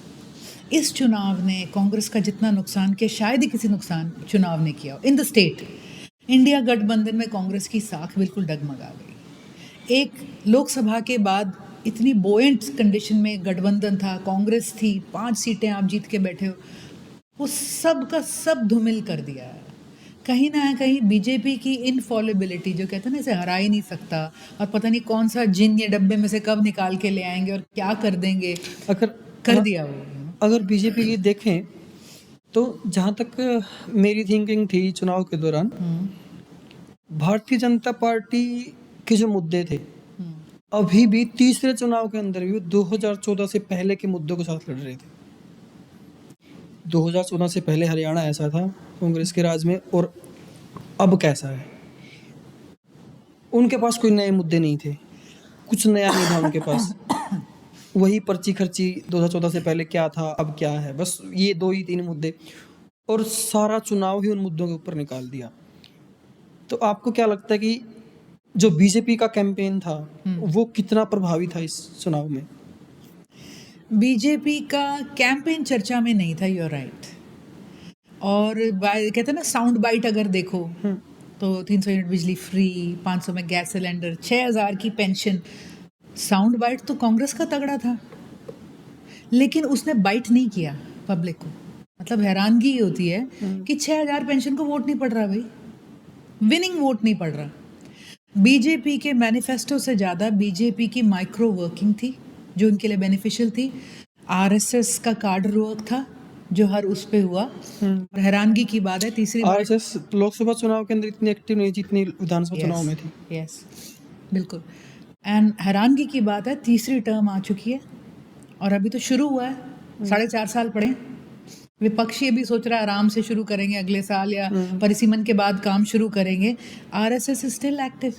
इस चुनाव ने कांग्रेस का जितना नुकसान किया, शायद ही किसी नुकसान चुनाव ने किया इन द स्टेट. इंडिया गठबंधन में कांग्रेस की साख बिल्कुल डगमगा गई. एक लोकसभा के बाद इतनी बोएंट कंडीशन में गठबंधन था, कांग्रेस थी, 5 सीटें आप जीत के बैठे हो, वो सब का सब धूमिल कर दिया है. कहीं ना कहीं बीजेपी की इनफॉलिबिलिटी, जो कहते हैं ना इसे हरा ही नहीं सकता, और पता नहीं कौन सा जिन ये डब्बे में से कब निकाल के ले आएंगे और क्या कर देंगे, अगर कर दिया वो. अगर बीजेपी की देखें तो जहाँ तक मेरी थिंकिंग थी चुनाव के दौरान, भारतीय जनता पार्टी के जो मुद्दे थे अभी भी तीसरे चुनाव के अंदर भी 2014 से पहले के मुद्दों के साथ लड़ रहे थे. 2014 से पहले हरियाणा ऐसा था कांग्रेस के राज में, और अब कैसा है. उनके पास कोई नए मुद्दे नहीं थे, कुछ नया नहीं था उनके पास. वही पर्ची खर्ची 2014 से पहले क्या था अब क्या है, बस ये 2 ही 3 मुद्दे, और सारा चुनाव ही उन मुद्दों के ऊपर निकाल दिया. तो आपको क्या लगता है कि जो बीजेपी का कैंपेन था वो कितना प्रभावी था इस चुनाव में? बीजेपी का कैंपेन चर्चा में नहीं था, यू आर राइट. और कहते हैं ना साउंड बाइट अगर देखो तो 300 यूनिट बिजली फ्री, 500 में गैस सिलेंडर, 6,000 की पेंशन. साउंड बाइट तो कांग्रेस का तगड़ा था, लेकिन उसने बाइट नहीं किया पब्लिक को. मतलब हैरानगी ये होती है कि 6,000 पेंशन को वोट नहीं पड़ रहा भाई, विनिंग वोट नहीं पड़ रहा. बीजेपी के मैनिफेस्टो से ज़्यादा बीजेपी की माइक्रो वर्किंग थी जो उनके लिए बेनिफिशियल थी. आरएसएस का कार्डर वर्क था जो हर उस पे हुआ. और हैरानगी की बात है तीसरी बार आरएसएस लोकसभा चुनाव के अंदर इतनी एक्टिव नहीं थी जितनी विधानसभा चुनाव में थी. यस बिल्कुल. एंड हैरानगी की बात है तीसरी टर्म आ चुकी है और अभी तो शुरू हुआ है. 4.5 साल पड़े. विपक्ष ये भी सोच रहा है आराम से शुरू करेंगे अगले साल या परिसीमन के बाद काम शुरू करेंगे. RSS is still active.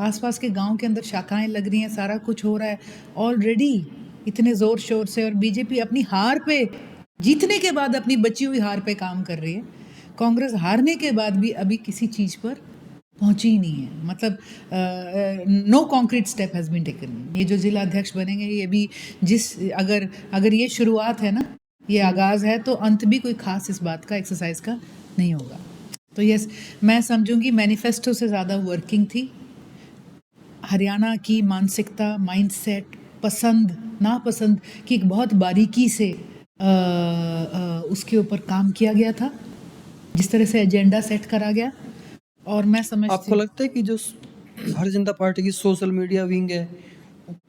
आसपास के गांव के अंदर शाखाएं लग रही हैं, सारा कुछ हो रहा है ऑलरेडी इतने जोर शोर से. और बीजेपी अपनी हार पे, जीतने के बाद अपनी बची हुई हार पे काम कर रही है. कांग्रेस हारने के बाद भी अभी किसी चीज़ पर पहुंची ही नहीं है. मतलब no concrete step has been taken. ये जो जिला अध्यक्ष बनेंगे ये भी अगर ये शुरुआत है ना, ये आगाज़ है, तो अंत भी कोई खास इस बात का एक्सरसाइज का नहीं होगा. तो यस, मैं समझूंगी मैनिफेस्टो से ज़्यादा वर्किंग थी. हरियाणा की मानसिकता, माइंडसेट, पसंद नापसंद की एक बहुत बारीकी से उसके ऊपर काम किया गया था, जिस तरह से एजेंडा सेट करा गया. और मैं समझती, आपको लगता है कि जो भारतीय जनता पार्टी की सोशल मीडिया विंग है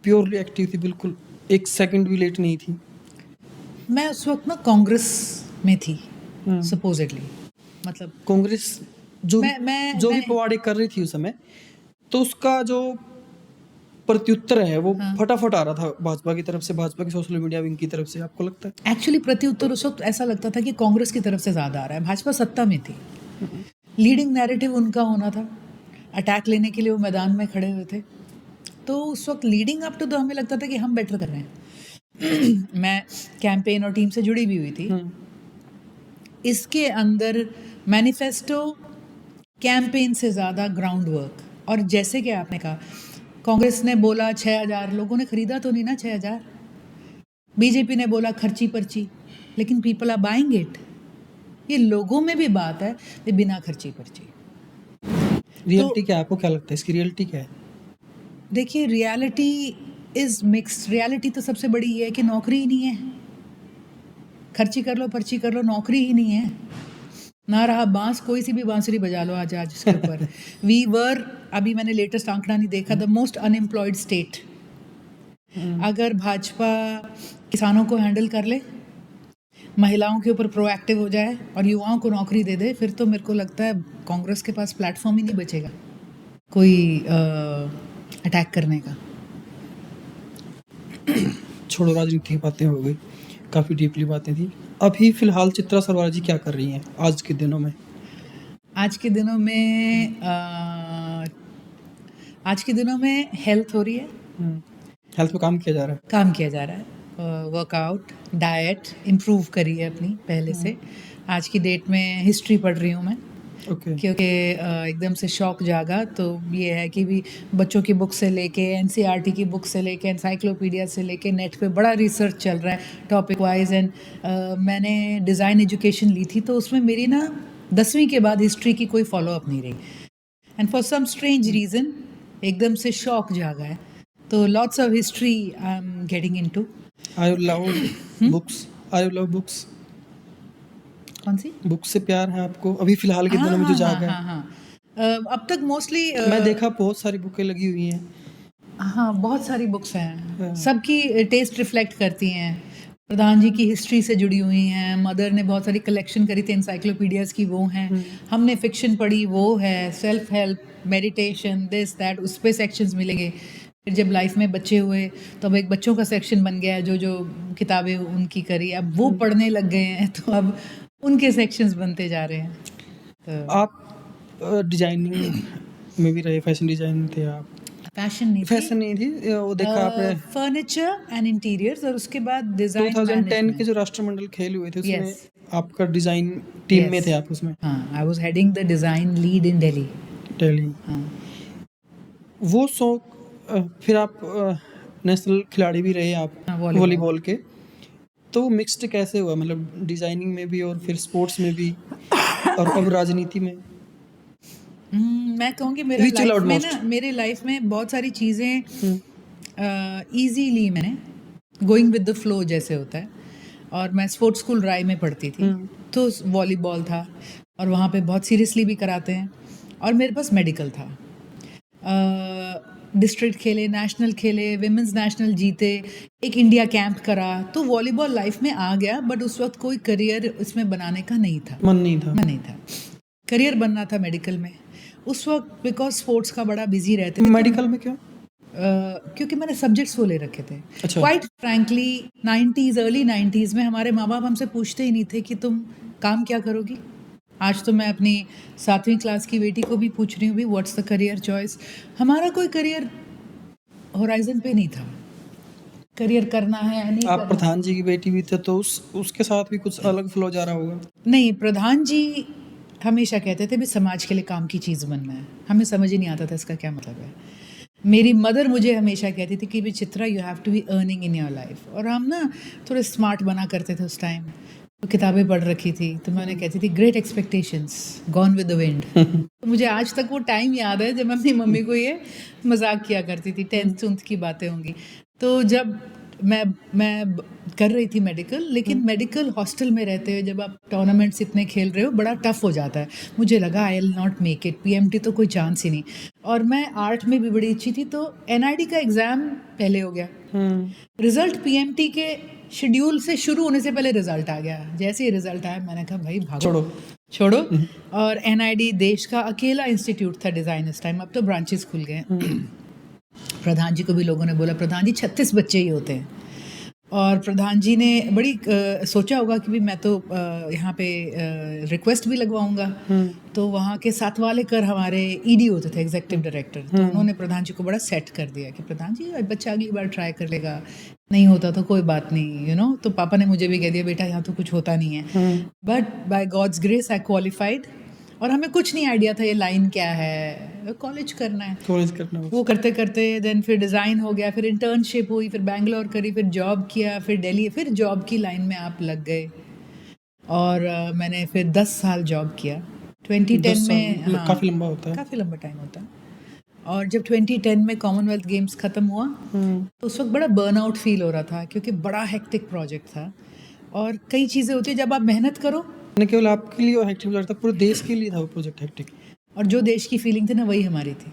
प्योरली एक्टिव थी, बिल्कुल एक सेकंड भी लेट नहीं थी? मैं उस वक्त ना कांग्रेस में थी सपोजिटली. मतलब कांग्रेस जो जो भी पवाड़े कर रही थी उस समय, तो उसका जो प्रत्युत्तर है वो फटाफट आ रहा था भाजपा की तरफ से, भाजपा की सोशल मीडिया विंग की तरफ से. आपको लगता है? एक्चुअली प्रत्युत्तर उस वक्त ऐसा लगता था कि कांग्रेस की तरफ से ज़्यादा आ रहा है. भाजपा सत्ता में थी, लीडिंग नैरेटिव उनका होना था, अटैक लेने के लिए वो मैदान में खड़े हुए थे. तो उस वक्त लीडिंग अप टू, तो हमें लगता था कि हम बेटर कर रहे हैं. मैं कैंपेन और टीम से जुड़ी भी हुई थी. इसके अंदर मैनिफेस्टो कैंपेन से ज़्यादा ग्राउंड वर्क. और जैसे कि आपने कहा, कांग्रेस ने बोला 6,000, लोगों ने खरीदा तो नहीं ना 6,000. बीजेपी ने बोला खर्ची पर्ची, लेकिन पीपल आर बाइंग इट. ये लोगों में भी बात है, ये बिना खर्ची पर्ची. रियलिटी क्या है? आपको क्या लगता है इसकी रियलिटी क्या है? देखिए, रियलिटी इज मिक्स्ड. रियलिटी तो सबसे बड़ी ये है कि नौकरी ही नहीं है. खर्ची कर लो, पर्ची कर लो, नौकरी ही नहीं है. ना रहा बांस, कोई सी भी बांसुरी बजा लो आज इसके ऊपर. वी वर, अभी मैंने लेटेस्ट आंकड़ा नहीं देखा, द मोस्ट अनएम्प्लॉयड स्टेट. अगर भाजपा किसानों को हैंडल कर ले, महिलाओं के ऊपर प्रोएक्टिव हो जाए और युवाओं को नौकरी दे दे, फिर तो मेरे को लगता है कांग्रेस के पास प्लेटफॉर्म ही नहीं बचेगा कोई अटैक करने का. छोड़ो, राजनीति की बातें हो गई, काफ़ी डीपली बातें थी. अभी फिलहाल चित्रा सरवार जी क्या कर रही हैं आज के दिनों में? आज के दिनों में हेल्थ हो रही है. हेल्थ पे काम किया जा रहा है. काम किया जा रहा है. वर्कआउट, डाइट इम्प्रूव करी है अपनी पहले से। आज की डेट में हिस्ट्री पढ़ रही हूँ मैं, ओके। क्योंकि एकदम से शौक जागा। तो ये है कि भी बच्चों की बुक से लेके एनसीईआरटी की बुक से लेके एनसाइक्लोपीडिया से लेके नेट पे बड़ा रिसर्च चल रहा है टॉपिक वाइज। एंड मैंने डिज़ाइन एजुकेशन ली थी, तो उसमें मेरी ना 10वीं के बाद हिस्ट्री की कोई फॉलो अप नहीं रही। And for some strange reason एकदम से शौक जागा है, तो lots of history I am getting into. I love books, I love books. कौन सी? बुक से प्यार है आपको? अभी फिलहाल के दिनों में जो जागा है। अब तक मोस्टली मैं देखा बहुत सारी बुकें लगी हुई हैं। हाँ, बहुत सारी बुक्स हैं, हाँ। सबकी टेस्ट रिफ्लेक्ट करती हैं। प्रधान जी की हिस्ट्री से जुड़ी हुई हैं, मदर ने बहुत सारी कलेक्शन करी थी एनसाइक्लोपीडियाज की, वो हैं। हमने फिक्शन पढ़ी, वो है। Self help, meditation, this that, उस पे सेक्शंस मिलेंगे। फिर जब लाइफ में बच्चे हुए तो अब एक बच्चों का सेक्शन बन गया है, जो जो किताबें उनकी करी अब वो पढ़ने लग गए हैं, तो अब उनके सेक्शंस बनते जा रहे हैं। तो आप डिजाइनिंग में भी रहे, फैशन डिजाइनर थे आप? फैशन नहीं थी, फैशन नहीं थी, वो देखा आपने फर्नीचर एंड इंटीरियर्स, और उसके बाद डिजाइन 2010 के जो राष्ट्रमंडल खेल हुए थे उसमें Yes. आपका डिजाइन टीम में थे आप उसमें? हाँ, I was heading the design lead in Delhi. Delhi. हाँ, वो शौक फिर आप नेशनल खिलाड़ी भी रहे आप हाँ, वॉलीबॉल। वॉलीबॉल के, तो मिक्स्ड कैसे हुआ, मतलब डिजाइनिंग में भी और फिर स्पोर्ट्स में भी और अब राजनीति में? मैं कहूँगी Which you loved most? मेरे लाइफ में बहुत सारी चीज़ें इजीली मैंने, गोइंग विद द फ्लो जैसे होता है। और मैं स्पोर्ट्स स्कूल राय में पढ़ती थी, तो वॉलीबॉल था और वहाँ पे बहुत सीरियसली भी कराते हैं। और मेरे पास मेडिकल था, डिस्ट्रिक्ट खेले, नेशनल खेले, विमेंस नेशनल जीते, एक इंडिया कैंप करा, तो वॉलीबॉल लाइफ में आ गया। बट उस वक्त कोई करियर इसमें बनाने का नहीं था, मन नहीं था? मन नहीं था। करियर बनना था मेडिकल में उस वक्त, बिकॉज स्पोर्ट्स का बड़ा बिजी रहते थे। मेडिकल में क्यों? क्योंकि मैंने सब्जेक्ट्स वो ले रखे थे। अच्छा। Quite frankly 90s, early 90s में हमारे माँ बाप हमसे पूछते ही नहीं थे कि तुम काम क्या करोगी। आज तो मैं अपनी 7वीं क्लास की बेटी को भी पूछ रही हूँ, भी व्हाट्स द करियर चॉइस। हमारा कोई करियर होराइजन पे नहीं था, करियर करना है नहीं आप करना। प्रधान जी की बेटी भी थे, तो उसके साथ भी कुछ अलग फ्लो जा रहा होगा? नहीं, प्रधान जी हमेशा कहते थे भी समाज के लिए काम की चीज़ बनना है। हमें समझ ही नहीं आता था इसका क्या मतलब है। मेरी मदर मुझे हमेशा कहती थी कि भी Chitra, you have to be earning in your life. और हम ना थोड़े स्मार्ट बना करते थे उस टाइम, तो किताबें पढ़ रखी थी, तो मैं उन्हें कहती थी great expectations gone with the wind. तो मुझे आज तक वो टाइम याद है जब मैं अपनी मम्मी को ये मजाक किया करती थी, 10th की बातें होंगी। तो जब मैं कर रही थी मेडिकल, लेकिन मेडिकल हॉस्टल में रहते हुए जब आप टूर्नामेंट्स इतने खेल रहे हो, बड़ा टफ हो जाता है। मुझे लगा I will not make it, PMT तो कोई चांस ही नहीं। और मैं आर्ट में भी बड़ी अच्छी थी, तो एनआईडी का एग्ज़ाम पहले हो गया। रिजल्ट पीएमटी के शेड्यूल से शुरू होने से पहले रिजल्ट आ गया। जैसे ही रिजल्ट आया, मैंने कहा भाई भागो, छोड़ो। और एनआईडी देश का अकेला इंस्टीट्यूट था डिज़ाइन इस टाइम, अब तो ब्रांचेस खुल गए हैं। प्रधान जी को भी लोगों ने बोला, प्रधान जी 36 बच्चे ही होते हैं। और प्रधान जी ने बड़ी सोचा होगा कि भी मैं तो यहाँ पे रिक्वेस्ट भी लगवाऊंगा। तो वहाँ के सातवालेकर हमारे ईडी होते थे, एग्जीक्यूटिव डायरेक्टर, तो उन्होंने प्रधान जी को बड़ा सेट कर दिया कि प्रधान जी बच्चा अगली बार ट्राई कर लेगा, नहीं होता तो कोई बात नहीं, यू नो। तो पापा ने मुझे भी कह दिया, बेटा यहाँ तो कुछ होता नहीं है। But by God's grace I qualified. और हमें कुछ नहीं आइडिया था ये लाइन क्या है, कॉलेज करना है, कॉलेज करना हो। वो करते करते देन फिर डिज़ाइन हो गया, फिर इंटर्नशिप हुई, फिर बैंगलोर करी, फिर जॉब किया, फिर दिल्ली, फिर जॉब की लाइन में आप लग गए। और मैंने फिर 10 साल जॉब किया 2010 में। हाँ, काफ़ी लंबा होता है। काफ़ी लंबा टाइम होता है। और जब 2010 में कॉमनवेल्थ गेम्स ख़त्म हुआ, तो उस वक्त बड़ा बर्नआउट फील हो रहा था, क्योंकि बड़ा हेक्टिक प्रोजेक्ट था। और कई चीज़ें होती है जब आप मेहनत करो, न केवल आपके लिए हेक्टिक लगता, पूरे देश के लिए था वो प्रोजेक्ट हेक्टिक। और जो देश की फीलिंग थी ना, वही हमारी थी।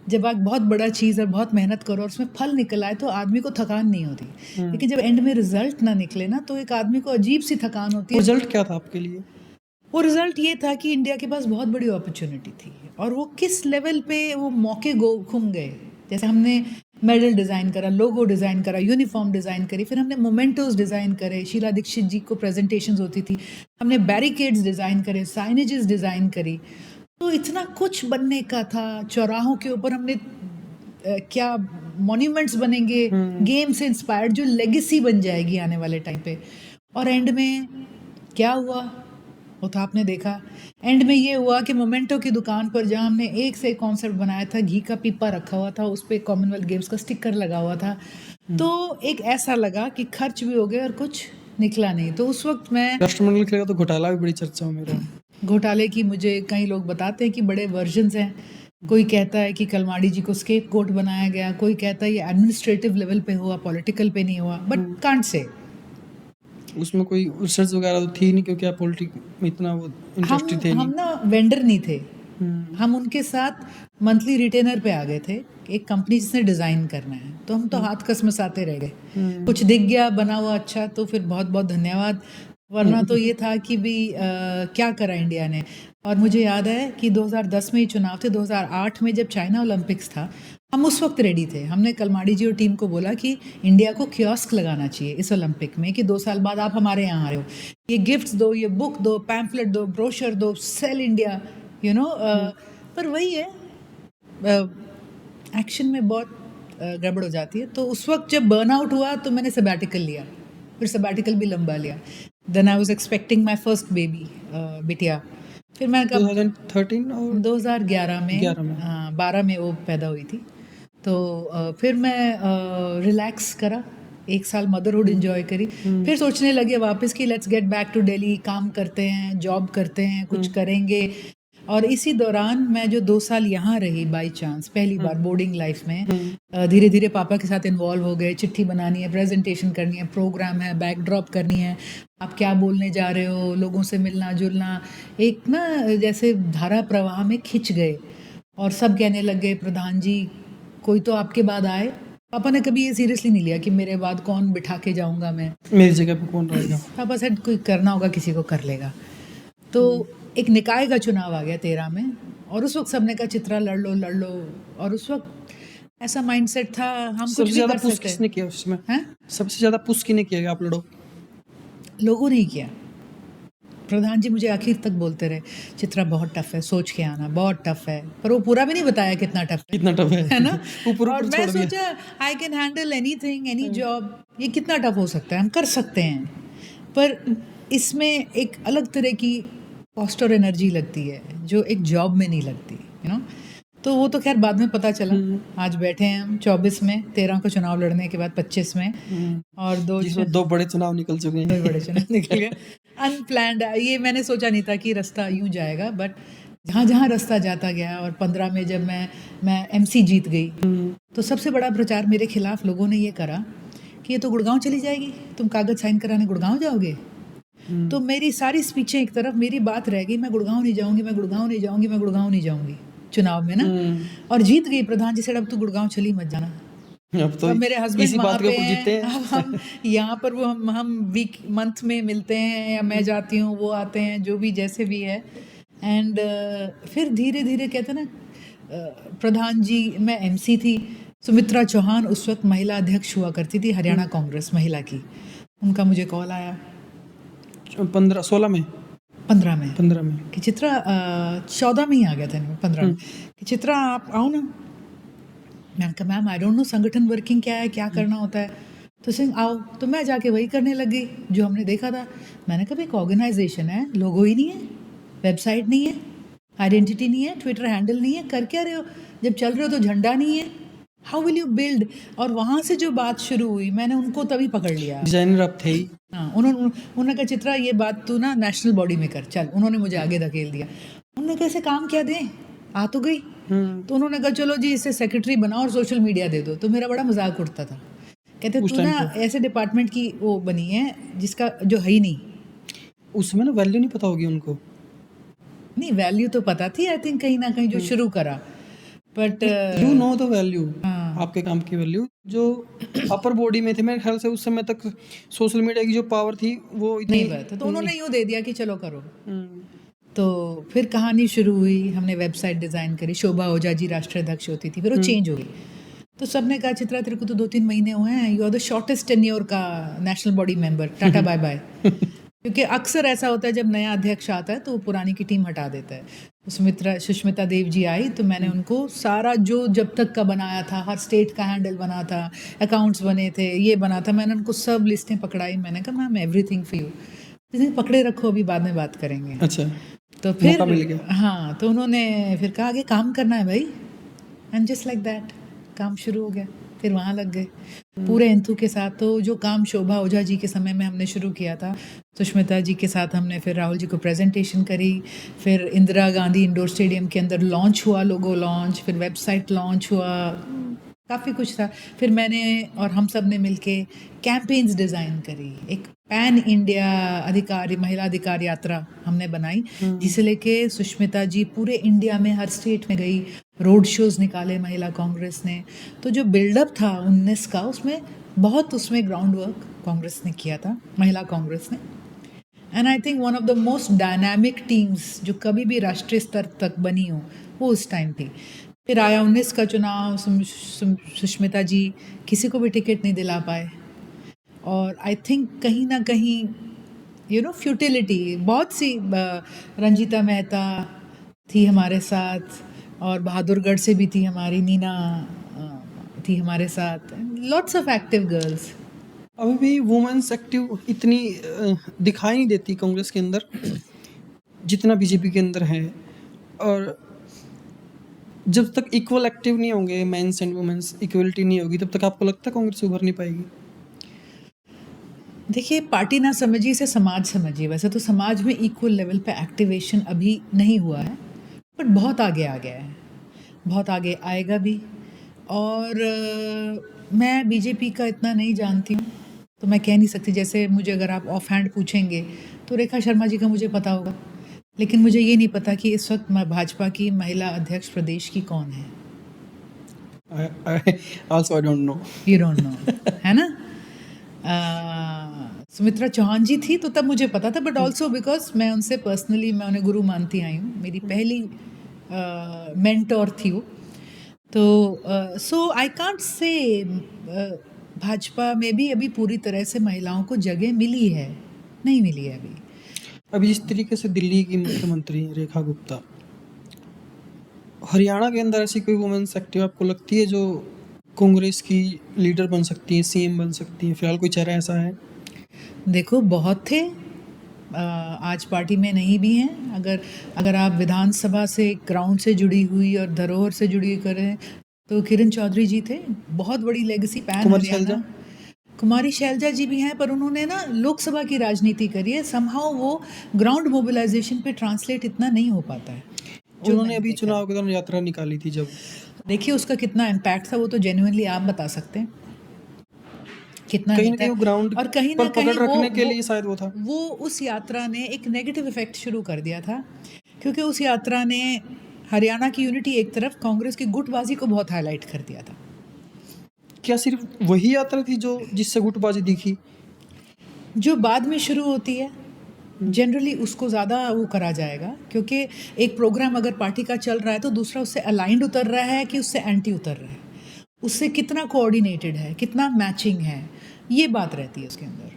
जब आप बहुत बड़ा चीज़ और बहुत मेहनत करो और उसमें फल निकल आए, तो आदमी को थकान नहीं होती। लेकिन जब एंड में रिजल्ट ना निकले ना, तो एक आदमी को अजीब सी थकान होती है। रिजल्ट क्या था आपके लिए? वो रिजल्ट ये था कि इंडिया के पास बहुत बड़ी अपॉर्चुनिटी थी, और वो किस लेवल पे वो मौके घूम गए। जैसे हमने मेडल डिज़ाइन करा, लोगो डिज़ाइन करा, यूनिफॉर्म डिज़ाइन करी, फिर हमने मोमेंटोज डिज़ाइन करे, शीला दीक्षित जी को प्रेजेंटेशंस होती थी, हमने बैरिकेड्स डिज़ाइन करे, साइनेजेस डिज़ाइन करी। तो इतना कुछ बनने का था। चौराहों के ऊपर हमने क्या मॉन्यूमेंट्स बनेंगे, गेम से इंस्पायर्ड जो लेगेसी बन जाएगी आने वाले टाइम पे। और एंड में क्या हुआ वो तो आपने देखा। एंड में ये हुआ कि मोमेंटो की दुकान पर जहाँ हमने एक से एक कॉन्सेप्ट बनाया था, घी का पीपा रखा हुआ था, उस पर कॉमनवेल्थ गेम्स का स्टिकर लगा हुआ था, तो एक ऐसा लगा कि खर्च भी हो गए और कुछ निकला नहीं। तो उस वक्त मैं राष्ट्रमंडल खेलेगा तो घोटाला भी बड़ी चर्चा में मेरा। घोटाले की मुझे कई लोग बताते हैं कि बड़े वर्जन्स हैं। कोई कहता है कि कलमाड़ी जी को स्केप गोट बनाया गया, कोई कहता है ये एडमिनिस्ट्रेटिव लेवल पे हुआ, पॉलिटिकल पे नहीं हुआ, बट कांट से। उसमें कोई रिसर्च वगैरह तो थी नहीं, क्योंकि आप पॉलिटिक्स में इतना वो इंटरेस्टेड थे हम नहीं। ना वेंडर नहीं थे, हम उनके साथ मंथली रिटेनर पे आ गए थे। एक कंपनी जिसने डिज़ाइन करना है, तो हम तो हाथ कसमसाते रह गए। कुछ दिख गया बना हुआ अच्छा तो फिर बहुत बहुत धन्यवाद, वरना तो ये था कि भी क्या करा इंडिया ने। और मुझे याद है कि 2010 में ही चुनाव थे, 2008 में जब चाइना ओलंपिक्स था, हम उस वक्त रेडी थे। हमने कलमाड़ी जी और टीम को बोला कि इंडिया को कियोस्क लगाना चाहिए इस ओलंपिक में, कि 2 साल बाद आप हमारे यहाँ आ रहे हो, ये गिफ्ट्स दो, ये बुक दो, पैम्फलेट दो, ब्रोशर दो, सेल इंडिया, यू नो। पर वही है, एक्शन में बहुत गड़बड़ हो जाती है। तो उस वक्त जब बर्नआउट हुआ तो मैंने सबैटिकल लिया, फिर सबैटिकल भी लंबा लिया। Then I was expecting my first baby, बिटिया। फिर मैं कब 2013 और 2011 में 11 में। 12 में वो पैदा हुई थी। तो फिर मैं रिलैक्स करा, 1 साल मदरहुड एंजॉय करी। फिर सोचने लगे वापस कि let's get back to Delhi, काम करते हैं, जॉब करते हैं, कुछ करेंगे। और इसी दौरान मैं जो 2 साल यहाँ रही बाय चांस, पहली बार बोर्डिंग लाइफ में, धीरे धीरे पापा के साथ इन्वॉल्व हो गए। चिट्ठी बनानी है, प्रेजेंटेशन करनी है, प्रोग्राम है, बैकड्रॉप करनी है, आप क्या बोलने जा रहे हो, लोगों से मिलना जुलना, एक ना जैसे धारा प्रवाह में खिंच गए। और सब कहने लग गए प्रधान जी कोई तो आपके बाद आए। पापा ने कभी ये सीरियसली नहीं लिया कि मेरे बाद कौन बिठा के जाऊंगा मैं, मेरी जगह पे कौन रहेगा। पापा सेड कोई करना होगा किसी को कर लेगा। तो एक निकाय का चुनाव आ गया 13 में, और उस वक्त सबने कहा चित्रा लड़ लो। और उस वक्त ऐसा माइंडसेट था हम कुछ सबसे भी ज्यादा कर पुश सकते किसने हैं। किया उसमें? हैं? सबसे ज्यादा पुश किसने किया कि आप लड़ो? लोगों ने ही किया। प्रधान जी मुझे आखिर तक बोलते रहे चित्रा बहुत टफ है, सोच के आना, बहुत टफ है, पर वो पूरा भी नहीं बताया कितना टफ कितना टफ है ना। ऊपर और ऊपर मैं छोड़ दिया। सोचा I can handle anything, any job, ये कितना टफ हो सकता है, हम कर सकते हैं। पर इसमें एक अलग तरह की कॉस्ट और एनर्जी लगती है जो एक जॉब में नहीं लगती, यू नो। तो वो तो खैर बाद में पता चला। आज बैठे हैं हम 24 में, 13 को चुनाव लड़ने के बाद 25 में, और जिसमें 2 बड़े चुनाव निकल चुके दो हैं। बड़े चुनाव निकल गए अनप्लैंड। ये मैंने सोचा नहीं था कि रास्ता यूं जाएगा, बट जहाँ जहाँ रास्ता जाता गया। और 15 में जब मैं एमसी जीत गई, तो सबसे बड़ा प्रचार मेरे खिलाफ लोगों ने ये करा कि ये तो गुड़गांव चली जाएगी, तुम कागज साइन कराने गुड़गांव जाओगे। तो मेरी सारी स्पीचें एक तरफ, मेरी बात रह गई मैं गुड़गांव नहीं जाऊंगी, मैं गुड़गांव नहीं जाऊंगी, मैं गुड़गांव नहीं जाऊंगी चुनाव में ना। और जीत गई। प्रधान जी से अब तू गुड़गांव चली मत जाना। अब तो अब मेरे हस्बैंड इसी वहाँ बात के पे ऊपर जीते हैं, हैं। अब हम यहाँ पर वो हम वीक मंथ में मिलते हैं, या मैं जाती हूँ वो आते हैं, जो भी जैसे भी है। एंड फिर धीरे धीरे कहते हैं ना, प्रधान जी, मैं एमसी थी, सुमित्रा चौहान उस वक्त महिला अध्यक्ष हुआ करती थी हरियाणा कांग्रेस महिला की, उनका मुझे कॉल आया 16 में 15 में 15 में कि चित्रा 14 में ही आ गया था 15 में कि चित्रा आप आओ ना। मैंने कहा मैम आई डोंट नो संगठन वर्किंग क्या है, क्या करना होता है। तो सिंह आओ, तो मैं जाके वही करने लग गई जो हमने देखा था। मैंने कहा एक ऑर्गेनाइजेशन है, लोगो ही नहीं है, वेबसाइट नहीं है, आइडेंटिटी नहीं है, ट्विटर हैंडल नहीं है, कर क्या रहे हो, जब चल रहे हो तो झंडा नहीं है, हाउ विल यू बिल्ड। और वहाँ से जो बात शुरू हुई, मैंने उनको तभी पकड़ लिया। डिजाइनर आप थे ही। हाँ, उन्होंने कहा चित्रा ये बात तू ना नेशनल बॉडी में कर, चल। उन्होंने मुझे आगे धकेल दिया। उन्होंने कैसे काम क्या दें, आ तो गई। तो उन्होंने कहा चलो जी इसे सेक्रेटरी बनाओ और सोशल मीडिया दे दो। तो मेरा बड़ा मजाक उड़ता था, कहते उस तू टाइम ना ऐसे डिपार्टमेंट की वो बनी है जिसका जो है ही नहीं। उसमें ना वैल्यू नहीं पता होगी उनको। नहीं, वैल्यू तो पता थी आई थिंक कहीं ना कहीं जो शुरू करा, but you know the value, आपके काम की वैल्यू। जो अपर बॉडी में थे मेरे ख्याल से उस समय तक सोशल मीडिया की जो पावर थी वो इतनी नहीं बात है। तो उन्होंने यूँ दे दिया कि चलो करो। तो फिर कहानी शुरू हुई, हमने वेबसाइट डिज़ाइन करी, शोभा ओझा जी राष्ट्रीय अध्यक्ष होती थी, फिर वो चेंज हो गई। तो सबने कहा चित्रा तेरे को तो 2-3 महीने हुए हैं, you are the shortest tenure का national body member, tata bye bye. क्योंकि अक्सर ऐसा होता है जब नया अध्यक्ष आता है तो वो पुरानी की टीम हटा देता है। सुष्मिता देव जी आई तो मैंने उनको सारा जो जब तक का बनाया था, हर स्टेट का हैंडल बना था, अकाउंट्स बने थे, ये बना था, मैंने उनको सब लिस्टें पकड़ाई। मैंने कहा मैम एवरीथिंग फॉर यू, पकड़े रखो, अभी बाद में बात करेंगे। अच्छा, तो फिर मौका मिल गया। हाँ, तो उन्होंने फिर कहा आगे काम करना है भाई, एंड जस्ट लाइक दैट काम शुरू हो गया। फिर वहाँ लग गए पूरे एंथू के साथ। तो जो काम शोभा ओझा जी के समय में हमने शुरू किया था, सुष्मिता जी के साथ हमने फिर राहुल जी को प्रेजेंटेशन करी, फिर इंदिरा गांधी इंडोर स्टेडियम के अंदर लॉन्च हुआ, लोगो लॉन्च, फिर वेबसाइट लॉन्च हुआ, काफ़ी कुछ था। फिर मैंने और हम सब ने मिलके कैंपेन्स डिज़ाइन करी, एक पैन इंडिया महिला अधिकार यात्रा हमने बनाई, जिसे लेके सुष्मिता जी पूरे इंडिया में हर स्टेट में गई, रोड शोज निकाले महिला कांग्रेस ने। तो जो बिल्डअप था 19 का, उसमें ग्राउंड वर्क कांग्रेस ने किया था, महिला कांग्रेस ने। And I think one of the most dynamic teams जो कभी भी राष्ट्रीय स्तर तक बनी हो, वो उस टाइम थी। फिर आया 19 का चुनाव, सुष्मिता जी किसी को भी टिकट नहीं दिला पाए, और आई थिंक कहीं ना कहीं फ्यूटिलिटी, बहुत सी रंजीता मेहता थी हमारे साथ, और बहादुरगढ़ से भी थी हमारी नीना थी हमारे साथ, लॉट्स ऑफ एक्टिव गर्ल्स। अभी भी वुमेन्स एक्टिव इतनी दिखाई नहीं देती कांग्रेस के अंदर जितना बीजेपी के अंदर है। और जब तक इक्वल एक्टिव नहीं होंगे मेंस एंड वुमेन्स, इक्वलिटी नहीं होगी, तब तक आपको लगता है कांग्रेस उभर नहीं पाएगी? देखिए, पार्टी ना समझिए, इसे समाज समझिए। वैसे तो समाज में इक्वल लेवल पे एक्टिवेशन अभी नहीं हुआ है, बट बहुत आगे आ गया है, बहुत आगे आएगा भी। और मैं बीजेपी का इतना नहीं जानती हूँ, तो मैं कह नहीं सकती। जैसे मुझे अगर आप ऑफ हैंड पूछेंगे तो रेखा शर्मा जी का मुझे पता होगा, लेकिन मुझे ये नहीं पता कि इस वक्त भाजपा की महिला अध्यक्ष प्रदेश की कौन है। Also I don't know. You don't know, है ना? सुमित्रा चौहान जी थी तो तब मुझे पता था, बट ऑल्सो बिकॉज मैं उन्हें गुरु मानती आई हूँ, मेरी पहली मेंटोर थी वो। तो सो आई कांट से भाजपा में भी अभी पूरी तरह से महिलाओं को जगह मिली है, नहीं मिली है अभी। अभी जिस तरीके से दिल्ली की मुख्यमंत्री रेखा गुप्ता, हरियाणा के अंदर ऐसी कोई वुमेन्स एक्टिव आपको लगती है जो कांग्रेस की लीडर बन सकती है, सीएम बन सकती है? फिलहाल कोई चेहरा ऐसा है? देखो, बहुत थे, आज पार्टी में नहीं भी हैं। अगर आप विधानसभा से, ग्राउंड से जुड़ी हुई और धरोहर से जुड़ी करें तो किरण चौधरी जी थे, बहुत बड़ी लेगेसी, पैन कुमारी हरियाणा। शैलजा? कुमारी शैलजा जी भी हैं, पर उन्होंने ना लोकसभा की राजनीति करी है, समहाउ वो ग्राउंड मोबिलाइजेशन पे ट्रांसलेट इतना नहीं हो पाता है। उन्होंने अभी चुनाव के दौरान यात्रा निकाली थी, जब देखिए उसका कितना इम्पैक्ट था, वो तो जेन्युइनली आप बता सकते हैं कितना कहीं नहीं ना था। कहीं ग्राउंड और कहीं पर ना पकड़ कहीं रखने के लिए शायद वो था। वो उस यात्रा ने एक नेगेटिव इफेक्ट शुरू कर दिया था, क्योंकि उस यात्रा ने हरियाणा की यूनिटी एक तरफ, कांग्रेस की गुटबाजी को बहुत हाईलाइट कर दिया था। क्या सिर्फ वही यात्रा थी जो जिससे गुटबाजी दिखी? जो बाद में शुरू होती है जनरली उसको ज़्यादा वो करा जाएगा, क्योंकि एक प्रोग्राम अगर पार्टी का चल रहा है तो दूसरा उससे अलाइंड उतर रहा है कि उससे एंटी उतर रहा है, उससे कितना कोऑर्डिनेटेड है, कितना मैचिंग है, ये बात रहती है उसके अंदर।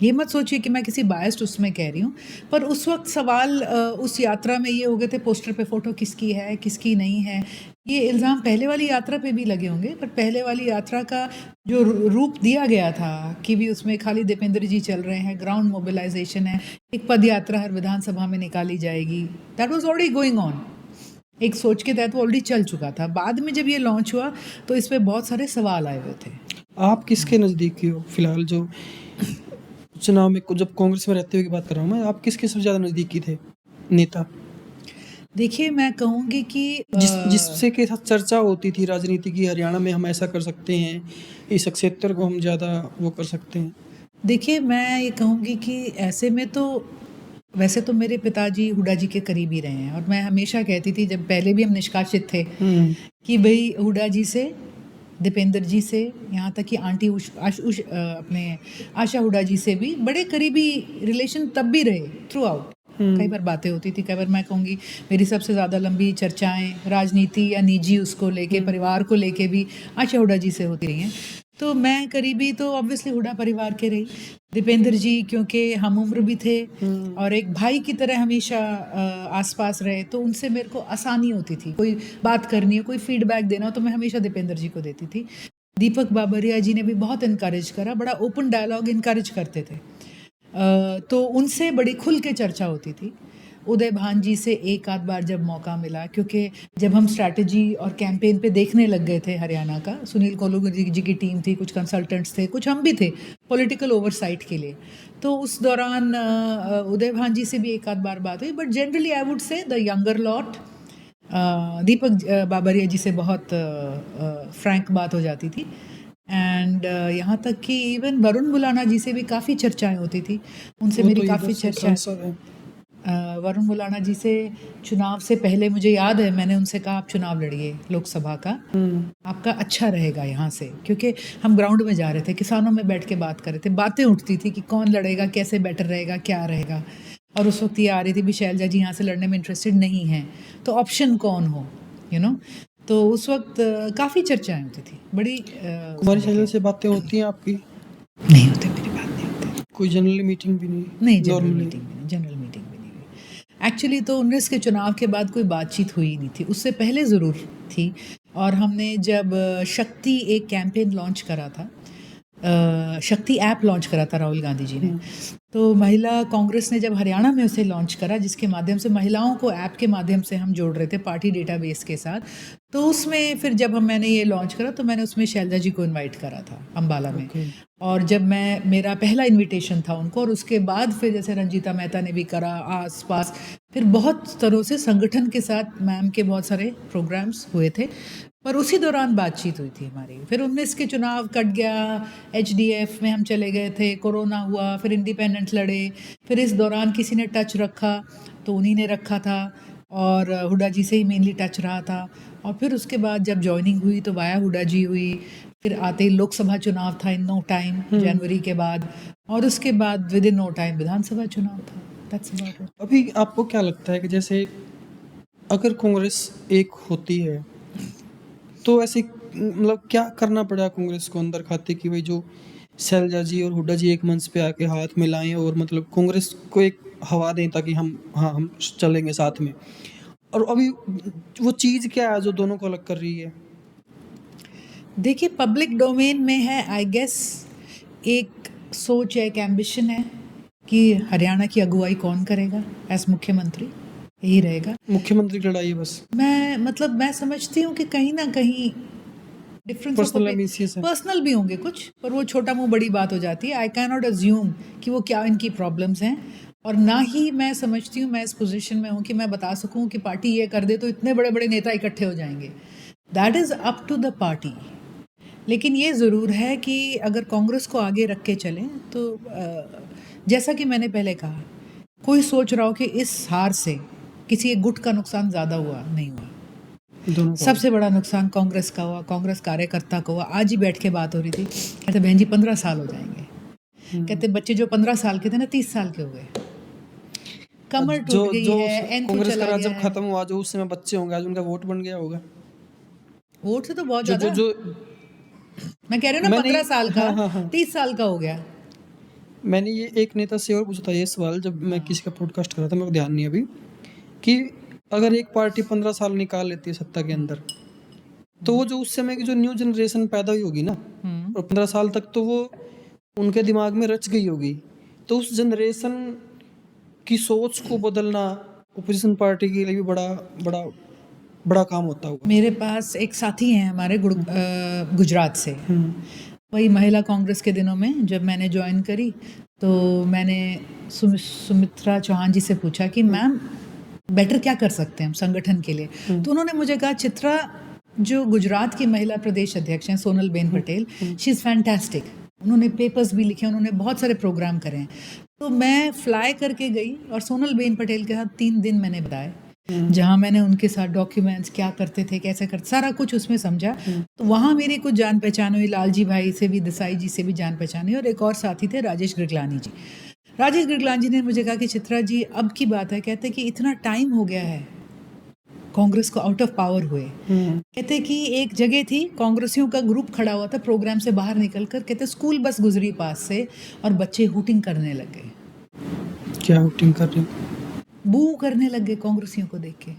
ये मत सोचिए कि मैं किसी बायस्ड उसमें कह रही हूँ, पर उस वक्त सवाल उस यात्रा में ये हो गए थे, पोस्टर पे फ़ोटो किसकी है किसकी नहीं है। ये इल्ज़ाम पहले वाली यात्रा पे भी लगे होंगे, पर पहले वाली यात्रा का जो रूप दिया गया था कि भी उसमें खाली दीपेंद्र जी चल रहे हैं, ग्राउंड मोबिलाइजेशन है, एक पद यात्रा हर विधानसभा में निकाली जाएगी, that was already going on, एक सोच के तहत वो ऑलरेडी चल चुका था। बाद में जब ये लॉन्च हुआ तो इस पर बहुत सारे सवाल आए हुए थे। आप किसके नज़दीकी हो फिलहाल, जो चुनाव में जब कांग्रेस में रहते हुए की बात कर रहा हूँ मैं, आप किसके सबसे ज़्यादा नज़दीकी थे नेता? देखिए, मैं कहूँगी कि जिससे के साथ चर्चा होती थी राजनीति की, हरियाणा में हम ऐसा कर सकते हैं, इस क्षेत्र को हम ज़्यादा वो कर सकते हैं। देखिए, मैं ये कहूँगी कि ऐसे में तो वैसे तो मेरे पिताजी हुड्डा जी के करीब ही रहे हैं, और मैं हमेशा कहती थी जब पहले भी हम निष्कासित थे कि भाई हुड्डा जी से, दीपेंद्र जी से, यहाँ तक कि आंटी अपने आशा हुड्डा जी से भी बड़े करीबी रिलेशन तब भी रहे थ्रू आउट। कई बार बातें होती थी, कई बार मैं कहूँगी मेरी सबसे ज़्यादा लंबी चर्चाएं राजनीति या निजी उसको लेके, परिवार को लेके भी आशा हुड्डा जी से होती रही हैं। तो मैं करीबी तो ऑब्वियसली हुड्डा परिवार के रही। दीपेंद्र जी क्योंकि हम उम्र भी थे और एक भाई की तरह हमेशा आसपास रहे, तो उनसे मेरे को आसानी होती थी। कोई बात करनी हो, कोई फीडबैक देना हो, तो मैं हमेशा दीपेंद्र जी को देती थी। दीपक बाबरिया जी ने भी बहुत इनकरेज करा, बड़ा ओपन डायलॉग इनकरेज करते थे। तो उनसे बड़ी खुल के चर्चा होती थी। उदय भान जी से एक आध बार जब मौका मिला, क्योंकि जब हम स्ट्रैटेजी और कैंपेन पे देखने लग गए थे हरियाणा का, सुनील कोलू जी की टीम थी, कुछ कंसल्टेंट्स थे, कुछ हम भी थे पॉलिटिकल ओवरसाइट के लिए। तो उस दौरान उदय भान जी से भी एक आध बार बात हुई, but generally I would say the younger lot Deepak Babaria ji से बहुत फ्रैंक बात हो जाती थी। एंड यहाँ तक कि इवन वरुण मुलाना जी से भी काफ़ी चर्चाएं होती थी, उनसे वो मेरी तो इधर काफ़ी से चर्चाएं। सांसद हैं। वरुण मुलाना जी से चुनाव से पहले मुझे याद है मैंने उनसे कहा आप चुनाव लड़िए लोकसभा का, आपका अच्छा रहेगा यहाँ से, क्योंकि हम ग्राउंड में जा रहे थे, किसानों में बैठ के बात कर रहे थे, बातें उठती थी कि कौन लड़ेगा, कैसे बेटर रहेगा, क्या रहेगा। और उस वक्त ये आ रही थी भी शैलजा जी यहाँ से लड़ने में इंटरेस्टेड नहीं हैं, तो ऑप्शन कौन हो, यू नो। तो उस वक्त काफ़ी चर्चाएं होती थी, बड़ी कुमारी शैलजा से बातें होती हैं आपकी? नहीं होती, मेरी बात नहीं होती। कोई जनरल मीटिंग भी नहीं? नहीं, जनरल नॉर्मली? मीटिंग भी नहीं, जनरल मीटिंग भी नहीं हुई। एक्चुअली तो 19 के चुनाव के बाद कोई बातचीत हुई नहीं थी, उससे पहले ज़रूर थी। और हमने जब शक्ति एक कैंपेन लॉन्च करा था, शक्ति ऐप लॉन्च करा था राहुल गांधी जी ने, तो महिला कांग्रेस ने जब हरियाणा में उसे लॉन्च करा, जिसके माध्यम से महिलाओं को ऐप के माध्यम से हम जोड़ रहे थे पार्टी डेटाबेस के साथ, तो उसमें फिर जब मैंने ये लॉन्च करा तो मैंने उसमें शैलजा जी को इनवाइट करा था अम्बाला में। Okay. और जब मेरा पहला इनविटेशन था उनको, और उसके बाद फिर जैसे रंजीता मेहता ने भी करा आस पास, फिर बहुत तरह से संगठन के साथ मैम के बहुत सारे प्रोग्राम्स हुए थे, पर उसी दौरान बातचीत हुई थी हमारी। फिर 19 के चुनाव कट गया, HDF में हम चले गए थे, कोरोना हुआ, फिर इंडिपेंडेंट लड़े, फिर इस दौरान किसी ने टच रखा तो उन्हीं ने रखा था, और हुड्डा जी से ही मेनली टच रहा था। और फिर उसके बाद जब ज्वाइनिंग हुई तो वाया हुड्डा जी हुई, फिर आते ही लोकसभा चुनाव था इन नो टाइम जनवरी के बाद, और उसके बाद विद इन नो टाइम विधानसभा चुनाव था। That's about it. अभी आपको क्या लगता है कि जैसे अगर कांग्रेस एक होती है तो ऐसे मतलब क्या करना पड़ा कांग्रेस को अंदर खाते कि भाई जो शैलजा जी और हुड्डा जी एक मंच पे आके हाथ मिलाएं और मतलब कांग्रेस को एक हवा दें ताकि हम चलेंगे साथ में। और अभी वो चीज़ क्या है जो दोनों को अलग कर रही है? देखिए, पब्लिक डोमेन में है आई गेस, एक सोच है, एक एम्बिशन है कि हरियाणा की अगुवाई कौन करेगा एज मुख्यमंत्री, यही रहेगा। मुख्यमंत्री की लड़ाई है बस, मैं समझती हूँ कि कहीं ना कहीं डिफरेंस ऑफ पर्सनल एम्बिशियस है। पर्सनल भी होंगे कुछ, पर वो छोटा मुंह बड़ी बात हो जाती है। आई कैन नॉट अज्यूम कि वो क्या इनकी प्रॉब्लम्स हैं, और ना ही मैं समझती हूँ मैं इस पोजीशन में हूँ कि मैं बता सकूँ कि पार्टी ये कर दे तो इतने बड़े बड़े नेता इकट्ठे हो जाएंगे। That is up to the party. लेकिन ये ज़रूर है कि अगर कांग्रेस को आगे रख के चलें तो जैसा कि मैंने पहले कहा, कोई सोच रहा हो कि इस हार से किसी एक गुट का नुकसान ज़्यादा हुआ, नहीं हुआ। दोनों को। सबसे बड़ा नुकसान कांग्रेस का हुआ, कांग्रेस कार्यकर्ता को हुआ। आज ही बैठ के बात हो रही थी, कहते बहन जी 15 साल हो जाएंगे, कहते बच्चे जो 15 साल के थे ना 30 साल के हो गए, कमर जो टूट गई जो है, एंथू कांग्रेस का चला राज गया जब है। खत्म हुआ जो उस समय बच्चे होंगे आज उनका वोट बन गया होगा। वोट से तो बहुत जो जो ज़्यादा, जो मैं कह रही हूँ ना, मैंने 15 साल का हाँ 30 साल का हो गया। मैंने ये एक नेता से और पूछा था ये सवाल जब मैं किसी का पॉडकास्ट कर रहा था, मेरे को ध्यान नहीं अभी, कि अगर एक पार्टी 15 साल निकाल लेती है सत्ता के अंदर तो वो जो उस समय की जो न्यू जनरेशन पैदा हुई होगी ना, और 15 साल तक तो वो उनके दिमाग में रच गई होगी, तो उस जनरेशन की सोच को बदलना ओपोजिशन पार्टी के लिए भी बड़ा बड़ा बड़ा काम होता होगा। मेरे पास एक साथी हैं हमारे गुजरात से, वही महिला कांग्रेस के दिनों में जब मैंने ज्वाइन करी तो मैंने सुमित्रा चौहान जी से पूछा कि मैम बेटर क्या कर सकते हैं हम संगठन के लिए। तो उन्होंने मुझे कहा, चित्रा जो गुजरात की महिला प्रदेश अध्यक्ष हैं Sonal Ben Patel, she is fantastic, उन्होंने पेपर्स भी लिखे, उन्होंने बहुत सारे प्रोग्राम करे हैं। तो मैं फ्लाई करके गई और सोनल बेन पटेल के साथ 3 दिन मैंने बताए, जहाँ मैंने उनके साथ डॉक्यूमेंट्स क्या करते थे, कैसे करते, सारा कुछ उसमें समझा। तो वहाँ मेरी कुछ जान पहचान हुई, लालजी भाई से भी, देसाई जी से भी जान पहचान हुई, और एक और साथी थे राजेश ग्रिगलानी जी। राजेश ग्रिगलानी जी ने मुझे कहा कि चित्रा जी अब की बात है, कहते कि इतना टाइम हो गया है कांग्रेस को आउट ऑफ पावर हुए। कहते कि एक जगह थी, कांग्रेसियों का ग्रुप खड़ा हुआ था प्रोग्राम से बाहर निकलकर, कहते स्कूल बस गुजरी पास से और बच्चे हुटिंग करने लग गए, क्या हुटिंग कर रहे? बू करने लग गए कांग्रेसियों को देख के।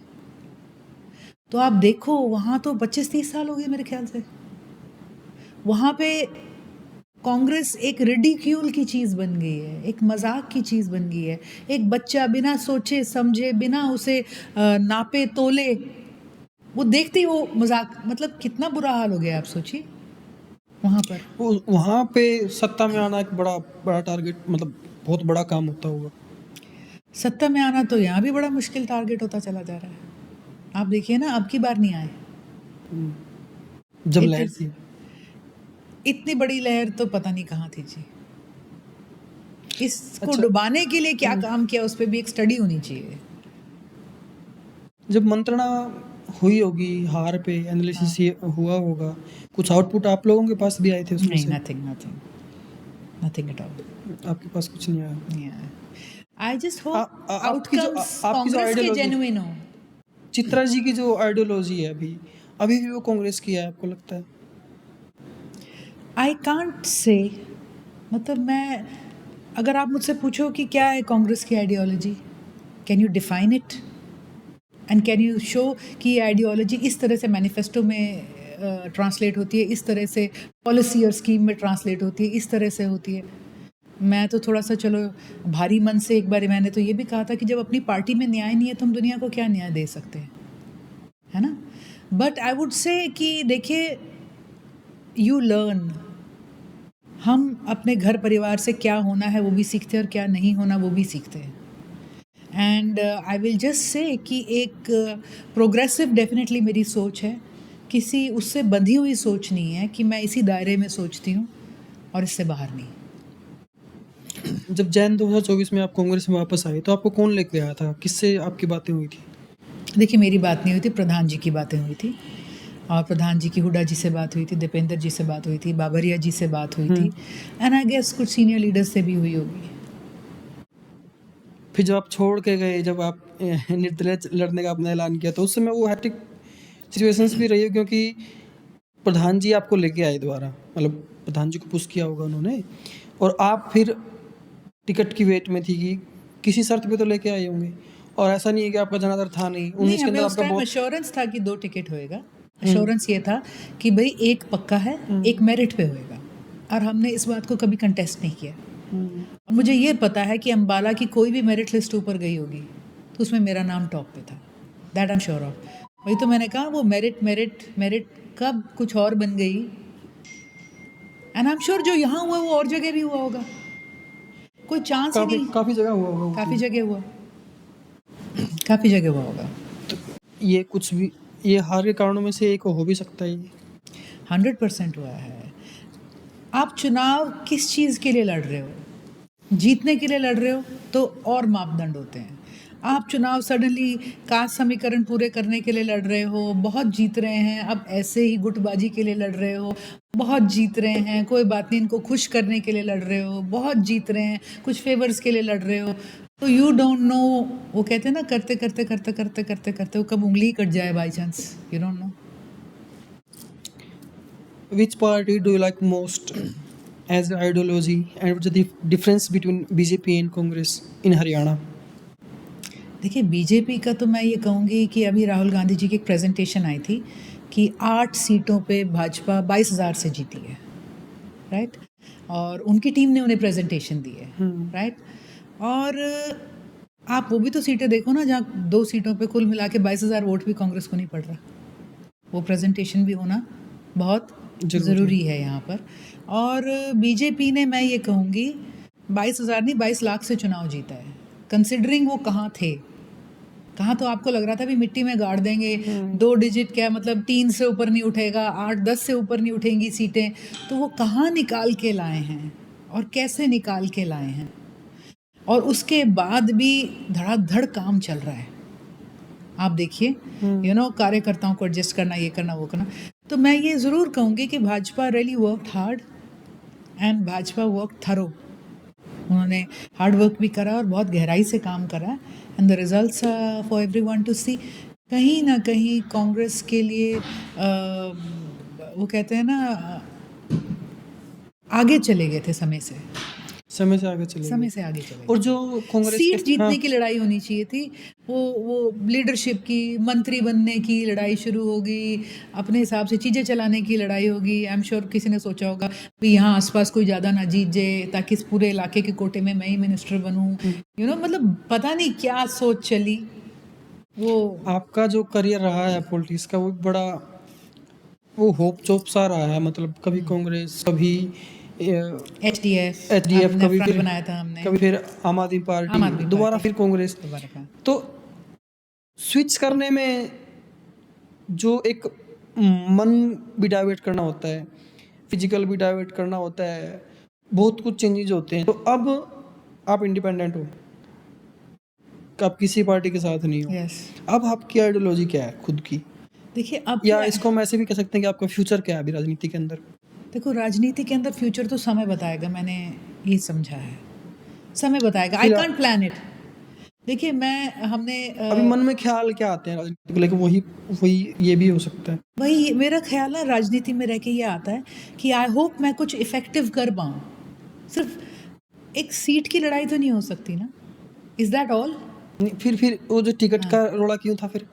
तो आप देखो वहाँ तो 25-30 साल हो गए मेरे ख्याल से, वहाँ पे कांग्रेस एक रिडिक्यूल की चीज़ बन गई है, एक मजाक की चीज़ बन गई है। एक बच्चा बिना सोचे समझे, बिना उसे नापे तोले, वो देखते ही वो मजाक, मतलब कितना बुरा हाल हो गया आप सोचिए वहाँ पर। वहाँ पे सत्ता में आना एक बड़ा बड़ा टारगेट, मतलब बहुत बड़ा काम होता होगा। सत्ता में आना तो यहाँ भी बड़ा मुश्किल टारगेट होता चला जा रहा है। आप देखिए ना, अब की बार नहीं आए, जब लहर इतनी थी, इतनी बड़ी लहर तो पता नहीं कहाँ थी जी। इसको अच्छा। डुबाने के लिए क्या काम किया, उस पर भी एक स्टडी होनी चाहिए। जब मंत्रणा हुई होगी, हार पे एनालिसिस हुआ होगा, कुछ आउटपुट आप लोगों के पास भी आए थे उसमें नहीं, से? Nothing nothing nothing at all. आपके पास कुछ नहीं आया? आई जस्ट होप आपकी जो आउटकम्स आपकी जो कांग्रेस के आइडियोलॉजी, जेन्युइन हो। चित्रा जी की जो आइडियोलॉजी है अभी अभी भी वो कांग्रेस की है, आपको लगता है? आई कांट से, मतलब मैं, अगर आप मुझसे पूछो कि क्या है कांग्रेस की ideology, can you define it and can you show कि ये आइडियोलॉजी इस तरह से मैनिफेस्टो में ट्रांसलेट होती है, इस तरह से पॉलिसी और स्कीम में ट्रांसलेट होती है, इस तरह से होती है। मैं तो थोड़ा सा, चलो भारी मन से, एक बार मैंने तो ये भी कहा था कि जब अपनी पार्टी में न्याय नहीं है तो हम दुनिया को क्या न्याय दे सकते हैं, है ना। बट आई वुड से कि देखिए, यू लर्न, हम अपने घर परिवार से क्या होना है वो भी सीखते हैं और क्या नहीं होना वो भी सीखते हैं। And I will just say कि एक प्रोग्रेसिव डेफिनेटली मेरी सोच है, किसी उससे बंधी हुई सोच नहीं है कि मैं इसी दायरे में सोचती हूँ और इससे बाहर नहीं। जब जैन 2024 में आप कांग्रेस में वापस आए तो आपको कौन लेके आया था, किससे आपकी बातें हुई थी? देखिए, मेरी बात नहीं हुई थी, प्रधान जी की बातें हुई थी, और प्रधान जी की हुड्डा जी से बात हुई थी, दीपेंद्र जी से बात हुई थी, बाबरिया जी से बात हुई थी, एंड आई गेस कुछ सीनियर लीडर्स से भी हुई होगी। फिर जब आप छोड़ के गए, जब आप निर्दलीय लड़ने का अपना ऐलान किया, तो उस समय वो हैट्रिक सिचुएशंस भी रही है, क्योंकि प्रधान जी आपको लेके आए दोबारा, मतलब प्रधान जी को पुश किया होगा उन्होंने, और आप फिर टिकट की वेट में थी कि किसी शर्त पे तो लेके आए होंगे, और ऐसा नहीं है कि आपका जनाधार था नहीं। 19 नहीं, के हमें अंदर उस आपका टाइम बहुत अश्योरेंस था कि 2 टिकट होएगा। अश्योरेंस ये था कि भाई एक पक्का है, एक मेरिट पे होएगा, और हमने इस बात को कभी कंटेस्ट नहीं किया। और मुझे ये पता है कि अम्बाला की कोई भी मेरिट लिस्ट ऊपर गई होगी तो उसमें मेरा नाम टॉप पे था, that I am sure of. वही तो मैंने कहा, वो मेरिट मेरिट मेरिट कब कुछ और बन गई, एंड आई एम श्योर जो यहाँ हुआ वो और जगह भी हुआ होगा, कोई चांस ही नहीं। काफ़ी जगह हुआ होगा वो काफ़ी चीज़। जगह हुआ, काफ़ी जगह हुआ होगा। ये कुछ भी, ये हार के कारणों में से एक हो भी सकता है ये। 100% हुआ है। आप चुनाव किस चीज़ के लिए लड़ रहे हो, जीतने के लिए लड़ रहे हो तो और मापदंड होते हैं। आप चुनाव सडनली कास्ट समीकरण पूरे करने के लिए लड़ रहे हो, बहुत जीत रहे हैं, अब ऐसे ही गुटबाजी के लिए लड़ रहे हो, बहुत जीत रहे हैं, कोई बात नहीं, इनको खुश करने के लिए लड़ रहे हो, बहुत जीत रहे हैं, कुछ फेवर्स के लिए लड़ रहे हो, तो यू डोंट नो। वो कहते हैं ना, करते करते करते करते करते करते वो कब उंगली कट जाए by chance, you don't know. Which party do you like most as an ideology, and what's the difference between BJP and Congress in Haryana? देखिए, बीजेपी का तो मैं ये कहूँगी कि अभी राहुल गांधी जी की एक प्रेजेंटेशन आई थी कि 8 सीटों पे भाजपा 22,000 से जीती है, राइट, और उनकी टीम ने उन्हें प्रेजेंटेशन दी है, राइट। और आप वो भी तो सीटें देखो ना जहाँ 2 सीटों पे कुल मिला के 22,000 वोट भी कांग्रेस को नहीं पड़ रहा। वो प्रेजेंटेशन भी होना बहुत ज़रूरी है यहाँ पर। और बीजेपी ने, मैं ये कहूँगी, 22,000 नहीं 22 लाख से चुनाव जीता है, कंसिडरिंग वो कहाँ थे। कहाँ तो आपको लग रहा था भी मिट्टी में गाड़ देंगे, 2 डिजिट क्या मतलब 3 से ऊपर नहीं उठेगा, 8-10 से ऊपर नहीं उठेंगी सीटें, तो वो कहाँ निकाल के लाए हैं और कैसे निकाल के लाए हैं, और उसके बाद भी धड़ाधड़ काम चल रहा है। आप देखिए, यू नो, कार्यकर्ताओं को एडजस्ट करना, ये करना, वो करना। तो मैं ये ज़रूर कहूँगी कि Bhajpa really worked hard and Bhajpa work thorough. उन्होंने हार्ड वर्क भी करा और बहुत गहराई से काम करा, and the results for everyone to see. कहीं ना कहीं कांग्रेस के लिए वो कहते हैं ना, आगे चले गए थे समय से आगे चले समय गए। से आगे चले और गए। जो कांग्रेस सीट के जीतने हाँ, की लड़ाई होनी चाहिए थी, वो लीडरशिप की, मंत्री बनने की लड़ाई शुरू होगी, अपने हिसाब से चीज़ें चलाने की लड़ाई होगी। आई एम श्योर किसी ने सोचा होगा कि यहाँ आसपास कोई ज़्यादा ना जीत जाए ताकि इस पूरे इलाके के कोटे में मैं ही मिनिस्टर बनूँ, मतलब पता नहीं क्या सोच चली वो। आपका जो करियर रहा है पॉलिटिक्स का, वो बड़ा वो होप चोप सा रहा है, मतलब कभी कांग्रेस, कभी HDF एचडीएफ, अपने कभी फ्रंट फिर बनाया था हमने, आम आदमी पार्टी, आम आदमी दोबारा पार्टी फिर कांग्रेस। दोबारा का। तो स्विच करने में जो एक मन भी डाइवर्ट करना होता है, फिजिकल भी डाइवर्ट करना होता है, बहुत कुछ चेंजेस होते हैं। तो अब आप इंडिपेंडेंट हो, कि आप किसी पार्टी के साथ नहीं हो। यस, अब आपकी आइडियोलॉजी क्या है खुद की, देखिए अब या तो इसको हम ऐसे भी कह सकते हैं कि आपका फ्यूचर क्या है अभी राजनीति के अंदर? देखो, राजनीति के अंदर फ्यूचर तो समय बताएगा, मैंने ये समझा है, समय बताएगा। आई फिर कांट प्लान इट। देखिए हमने अभी मन में ख्याल क्या आते हैं राजनीति को लेकर? वही वही ये भी हो सकता है। वही मेरा ख्याल है, राजनीति में रह के ये आता है कि आई होप मैं कुछ इफेक्टिव कर पाऊँ। सिर्फ एक सीट की लड़ाई तो नहीं हो सकती ना, इज दैट ऑल? फिर वो जो टिकट का रोड़ा क्यों था फिर?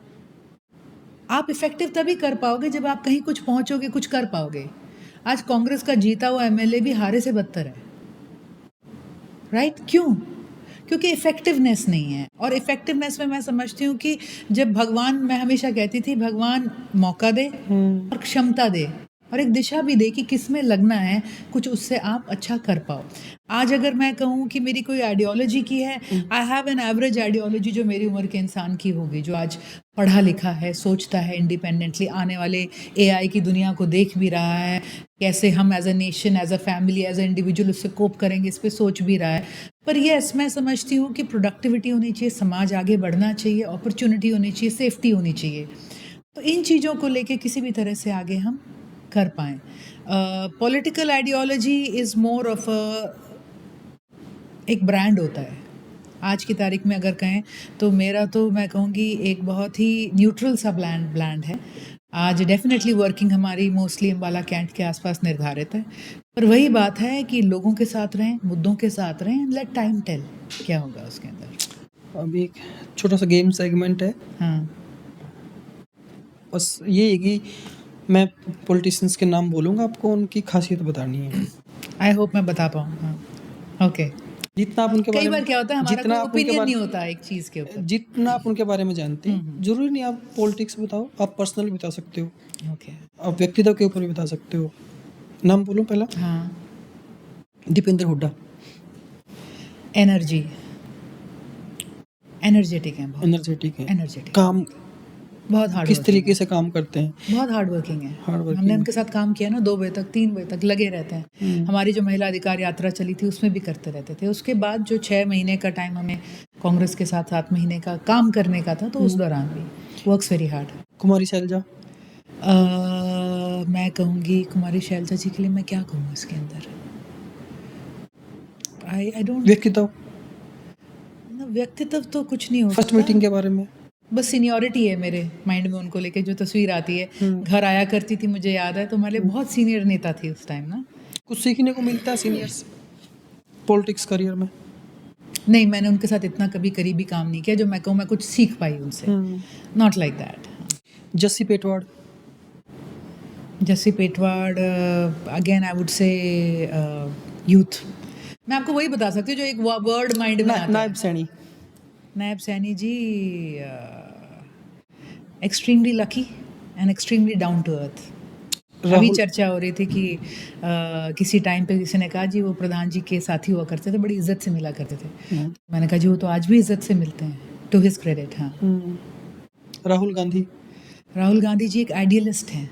आप इफेक्टिव तभी कर पाओगे जब आप कहीं कुछ पहुंचोगे, कुछ कर पाओगे। आज कांग्रेस का जीता हुआ MLA भी हारे से बदतर है, राइट? क्यों? क्योंकि इफेक्टिवनेस नहीं है। और इफेक्टिवनेस में मैं समझती हूँ कि जब भगवान, मैं हमेशा कहती थी, भगवान मौका दे और क्षमता दे और एक दिशा भी दे कि किस में लगना है, कुछ उससे आप अच्छा कर पाओ। आज अगर मैं कहूँ कि मेरी कोई आइडियोलॉजी की है, I have an average ideology जो मेरी उम्र के इंसान की होगी, जो आज पढ़ा लिखा है, सोचता है इंडिपेंडेंटली, आने वाले AI की दुनिया को देख भी रहा है, कैसे हम as a nation, as a family, as a individual उससे कोप करेंगे, इस पर सोच भी रहा है। पर यस, मैं समझती हूँ कि प्रोडक्टिविटी होनी चाहिए, समाज आगे बढ़ना चाहिए, अपॉर्चुनिटी होनी चाहिए, सेफ्टी होनी चाहिए। तो इन चीज़ों को लेके किसी भी तरह से आगे हम कर पाएँ। Political ideology is more of एक ब्रांड होता है। आज की तारीख में अगर कहें तो मेरा तो मैं कहूँगी एक बहुत ही न्यूट्रल सा ब्रांड है। आज डेफिनेटली वर्किंग हमारी मोस्टली अम्बाला कैंट के आसपास निर्धारित है, पर वही बात है कि लोगों के साथ रहें, मुद्दों के साथ रहें, लेट टाइम टेल क्या होगा उसके अंदर। अभी एक छोटा सा गेम सेगमेंट है, हाँ, बस ये है कि मैं पॉलिटिशियंस के नाम बोलूँगा, आपको उनकी खासियत बतानी है। आई होप मैं बता पाऊँ। हाँ, ओके। जितना आप उनके कई बारे बार में क्या होता है, हमारा जितना कोई आप उनके ओपिनियन नहीं बारे होता एक चीज़ के ऊपर। जितना आप उनके बारे में जानते हैं, जरूरी नहीं आप पॉलिटिक्स बताओ, आप पर्सनल बता सकते हो, ओके। आप व्यक्तित्व के ऊपर भी बता सकते हो। नाम बोलूं पहला? हाँ, दीपेंद्र हुड्डा। एनर्जी, एनर्जेटिक हैं बहुत, एनर्जेटिक है, एनर्जेटिक, काम बहुत हार्ड किस वर्किंग तरीके है, से काम करते हैं, बहुत हार्ड वर्किंग है। हार्ड हमने वर्किंग। उनके साथ काम किया ना, 2 बजे तक, 3 बजे तक लगे रहते हैं। हमारी जो महिला अधिकार यात्रा चली थी उसमें भी करते रहते थे। उसके बाद जो 6 महीने का टाइम हमें कांग्रेस के साथ 7 महीने का काम करने का था, तो उस दौरान भी वर्क्स वेरी हार्ड। कुमारी शैलजा। मैं कहूँगी कुमारी शैलजा जी के लिए मैं क्या कहूँ इसके अंदर, आई डोंट, व्यक्तित्व, व्यक्तित्व तो कुछ नहीं हो फर्स्ट सकता। मीटिंग के बारे में। बस सीनियरिटी है मेरे माइंड में उनको लेके, जो तस्वीर आती है, घर आया करती थी, मुझे याद है, तो हमारे लिए बहुत सीनियर नेता थी उस टाइम ना। कुछ सीखने को मिलता है सीनियर्स पॉलिटिक्स करियर में? नहीं, मैंने उनके साथ इतना कभी करीबी काम नहीं किया जो मैं कहूँ मैं कुछ सीख पाई उनसे, not like that. Jassi Petwar. Jassi Petwar, again I would से यूथ। मैं आपको वही बता सकती हूँ जो एक वर्ड माइंड में आता है। Nayab Saini. Nayab Saini ji, extremely lucky and extremely down to earth. अभी राहुल चर्चा हो रही थी कि किसी टाइम पे किसी ने कहा जी वो प्रधान जी के साथी हुआ करते थे, बड़ी इज्जत से मिला करते थे। मैंने कहा जी वो तो आज भी इज्जत से मिलते हैं, टू हिज क्रेडिट। हाँ, राहुल गांधी। राहुल गांधी जी एक आइडियलिस्ट हैं,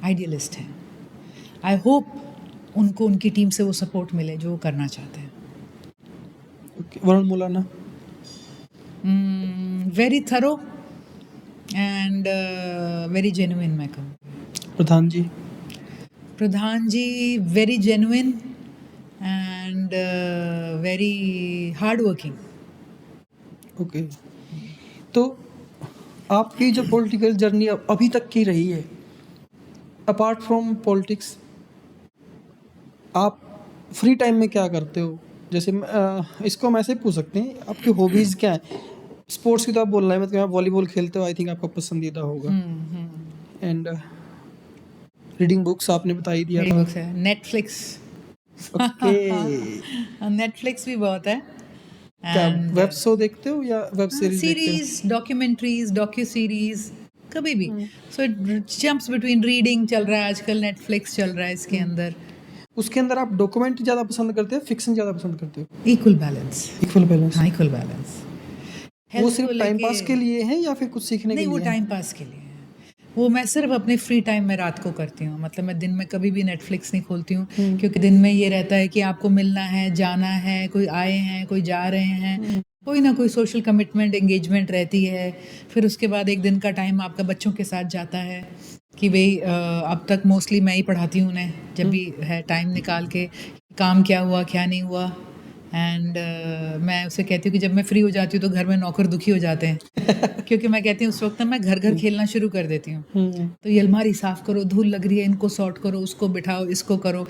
आइडियलिस्ट हैं। आई होप उनको उनकी टीम से वो सपोर्ट मिले जो वो करना चाहते हैं। Varun Maulana. Very thorough and very genuine मैं कहूँ। Pradhan ji. Pradhan ji very genuine and very hard working. Okay, तो आपकी जो पॉलिटिकल जर्नी अभी तक की रही है, अपार्ट फ्रॉम पॉलिटिक्स, आप फ्री टाइम में क्या करते हो? जैसे इसको हम ऐसे पूछ सकते हैं, आपकी हॉबीज़ क्या है? स्पोर्ट्स की तो आप बोल रहे हैं, मतलब आप वॉलीबॉल खेलते हो, आई थिंक आपका पसंदीदा होगा। एंड रीडिंग बुक्स आपने बता ही दिया मेरी था। बुक्स है नेटफ्लिक्स। ओके। नेटफ्लिक्स भी बहुत है। क्या एंड वेब शो देखते हो या वेब सीरीज देखते हो? सीरीज, डॉक्यूमेंट्रीज, डॉक्यू सीरीज, कभी भी। So it jumps between reading चल रहा है आजकल, नेटफ्लिक्स चल रहा है इसके अंदर। उसके अंदर आप डॉक्यूमेंट्री ज़्यादा पसंद करते हो, फिक्शन ज़्यादा पसंद करते हो? Equal balance. Equal balance. हाँ, इक्वल बैलेंस। वो हेल्थ को सिर्फ टाइम लेके पास के लिए है या फिर कुछ सीखने के नहीं, वो लिए है? टाइम पास के लिए है। वो मैं सिर्फ अपने फ्री टाइम में रात को करती हूँ। मतलब मैं दिन में कभी भी नेटफ्लिक्स नहीं खोलती हूँ, क्योंकि दिन में ये रहता है कि आपको मिलना है, जाना है, कोई आए हैं, कोई जा रहे हैं, कोई ना कोई सोशल कमिटमेंट, एंगेजमेंट रहती है। फिर उसके बाद एक दिन का टाइम आपका बच्चों के साथ जाता है कि भाई अब तक मोस्टली मैं ही पढ़ाती हूँ उन्हें, जब भी है टाइम निकाल के, काम क्या हुआ क्या नहीं हुआ। एंड मैं उसे कहती हूँ कि जब मैं फ्री हो जाती हूँ तो घर में नौकर दुखी हो जाते हैं, क्योंकि मैं कहती हूँ उस वक्त ना मैं घर घर खेलना शुरू कर देती हूँ। तो ये अलमारी साफ करो, धूल लग रही है, इनको सॉर्ट करो, उसको बिठाओ, इसको करो।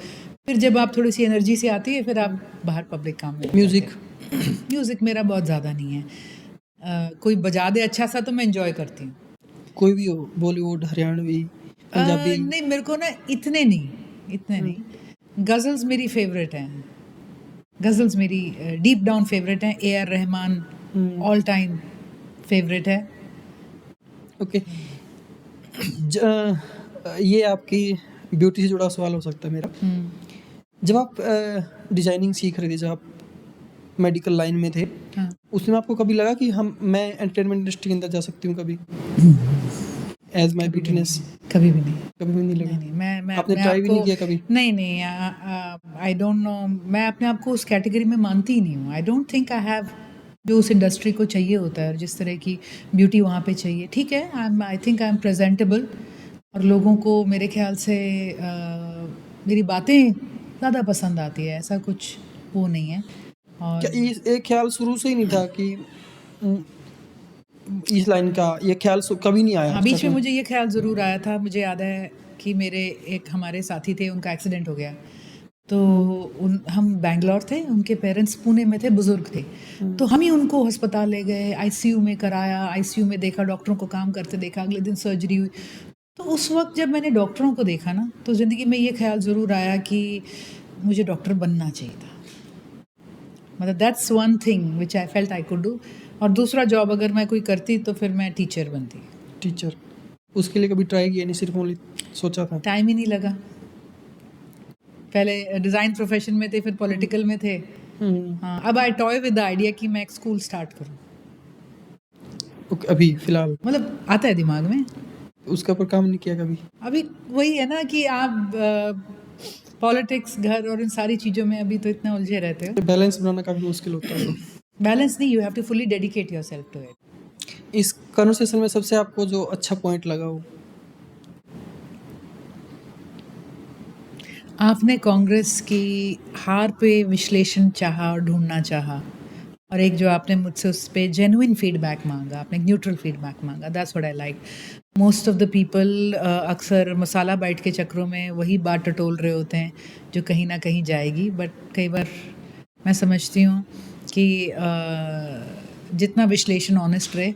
फिर जब आप थोड़ी सी एनर्जी से आती है, फिर आप बाहर पब्लिक काम में लग म्यूजिक? जाते हैं। म्यूजिक मेरा बहुत ज़्यादा नहीं है। कोई बजा दे अच्छा सा तो मैं इंजॉय करती हूँ। कोई भी हो, बॉलीवुड, हरियाणवी, पंजाबी? नहीं, मेरे को ना इतने नहीं। गज़ल्स मेरी फेवरेट हैं। गज़ल्स मेरी डीप डाउन फेवरेट हैं। A R Rahman all time favourite है। ओके। ये आपकी ब्यूटी से जुड़ा सवाल हो सकता है मेरा। जब आप डिजाइनिंग सीख रहे थे, जब आप मेडिकल लाइन में थे, हाँ। उसमें आपको कभी लगा कि मैं एंटरटेनमेंट इंडस्ट्री के अंदर जा सकती हूँ कभी, एज माई ब्यूटीनेस? कभी भी नहीं। कभी भी नहीं लगा? नहीं, मैं आपने अपने ट्राई आप भी को नहीं किया कभी? नहीं, आई डोंट नो, मैं अपने आप को उस कैटेगरी में मानती ही नहीं हूँ। I don't think I have जो उस इंडस्ट्री को चाहिए होता है, और जिस तरह की ब्यूटी वहाँ पे चाहिए। ठीक है, I think I am presentable, और लोगों को मेरे ख्याल से मेरी बातें ज़्यादा पसंद आती है, ऐसा कुछ वो नहीं है। और क्या एक ख्याल शुरू से ही नहीं था कि उम, इस लाइन का ये ख्याल कभी नहीं आया हाँ, आज बीच तक में में? मुझे ये ख्याल ज़रूर आया था। मुझे याद है कि मेरे एक हमारे साथी थे, उनका एक्सीडेंट हो गया। तो हम बैंगलोर थे, उनके पेरेंट्स पुणे में थे, बुज़ुर्ग थे। तो हम ही उनको अस्पताल ले गए, आईसीयू में कराया, आईसीयू में देखा, डॉक्टरों को काम करते देखा, अगले दिन सर्जरी हुई। तो उस वक्त जब मैंने डॉक्टरों को देखा ना, तो ज़िंदगी में ये ख्याल ज़रूर आया कि मुझे डॉक्टर बनना चाहिए था। मतलब that's one thing which I felt I could do. और दूसरा जॉब अगर मैं कोई करती तो फिर मैं टीचर बनती। टीचर? उसके लिए कभी ट्राई किया नहीं, सिर्फ ओनली सोचा था? टाइम ही नहीं लगा। पहले डिज़ाइन प्रोफेशन में थे, फिर पॉलिटिकल में थे। हाँ, अब आई टॉय विद द आइडिया कि मैं एक स्कूल स्टार्ट करूं। ओके, अभी फिलहाल मतलब आता है दिमाग में। उसके ऊपर काम नहीं किया कभी? अभी वही है ना कि आप पॉलिटिक्स, घर और इन सारी चीज़ों में अभी तो इतना उलझे रहते हो। बैलेंस बनाना काफी मुश्किल होता है। बैलेंस नहीं, you have to fully dedicate yourself to it. इस कन्वर्सेशन में सबसे आपको जो अच्छा पॉइंट लगा हो? आपने कांग्रेस की हार पे विश्लेषण चाहा और ढूंढना चाहा, और एक जो आपने मुझसे उस पे जेन्युइन फीडबैक मांगा, आपने न्यूट्रल फीडबैक मांगा। That's what I like. Most of the people अक्सर मसाला बाइट के चक्रों में वही बात टटोल रहे होते हैं जो कहीं ना कहीं जाएगी। बट कई बार मैं समझती हूँ कि जितना विश्लेषण ऑनेस्ट रहे,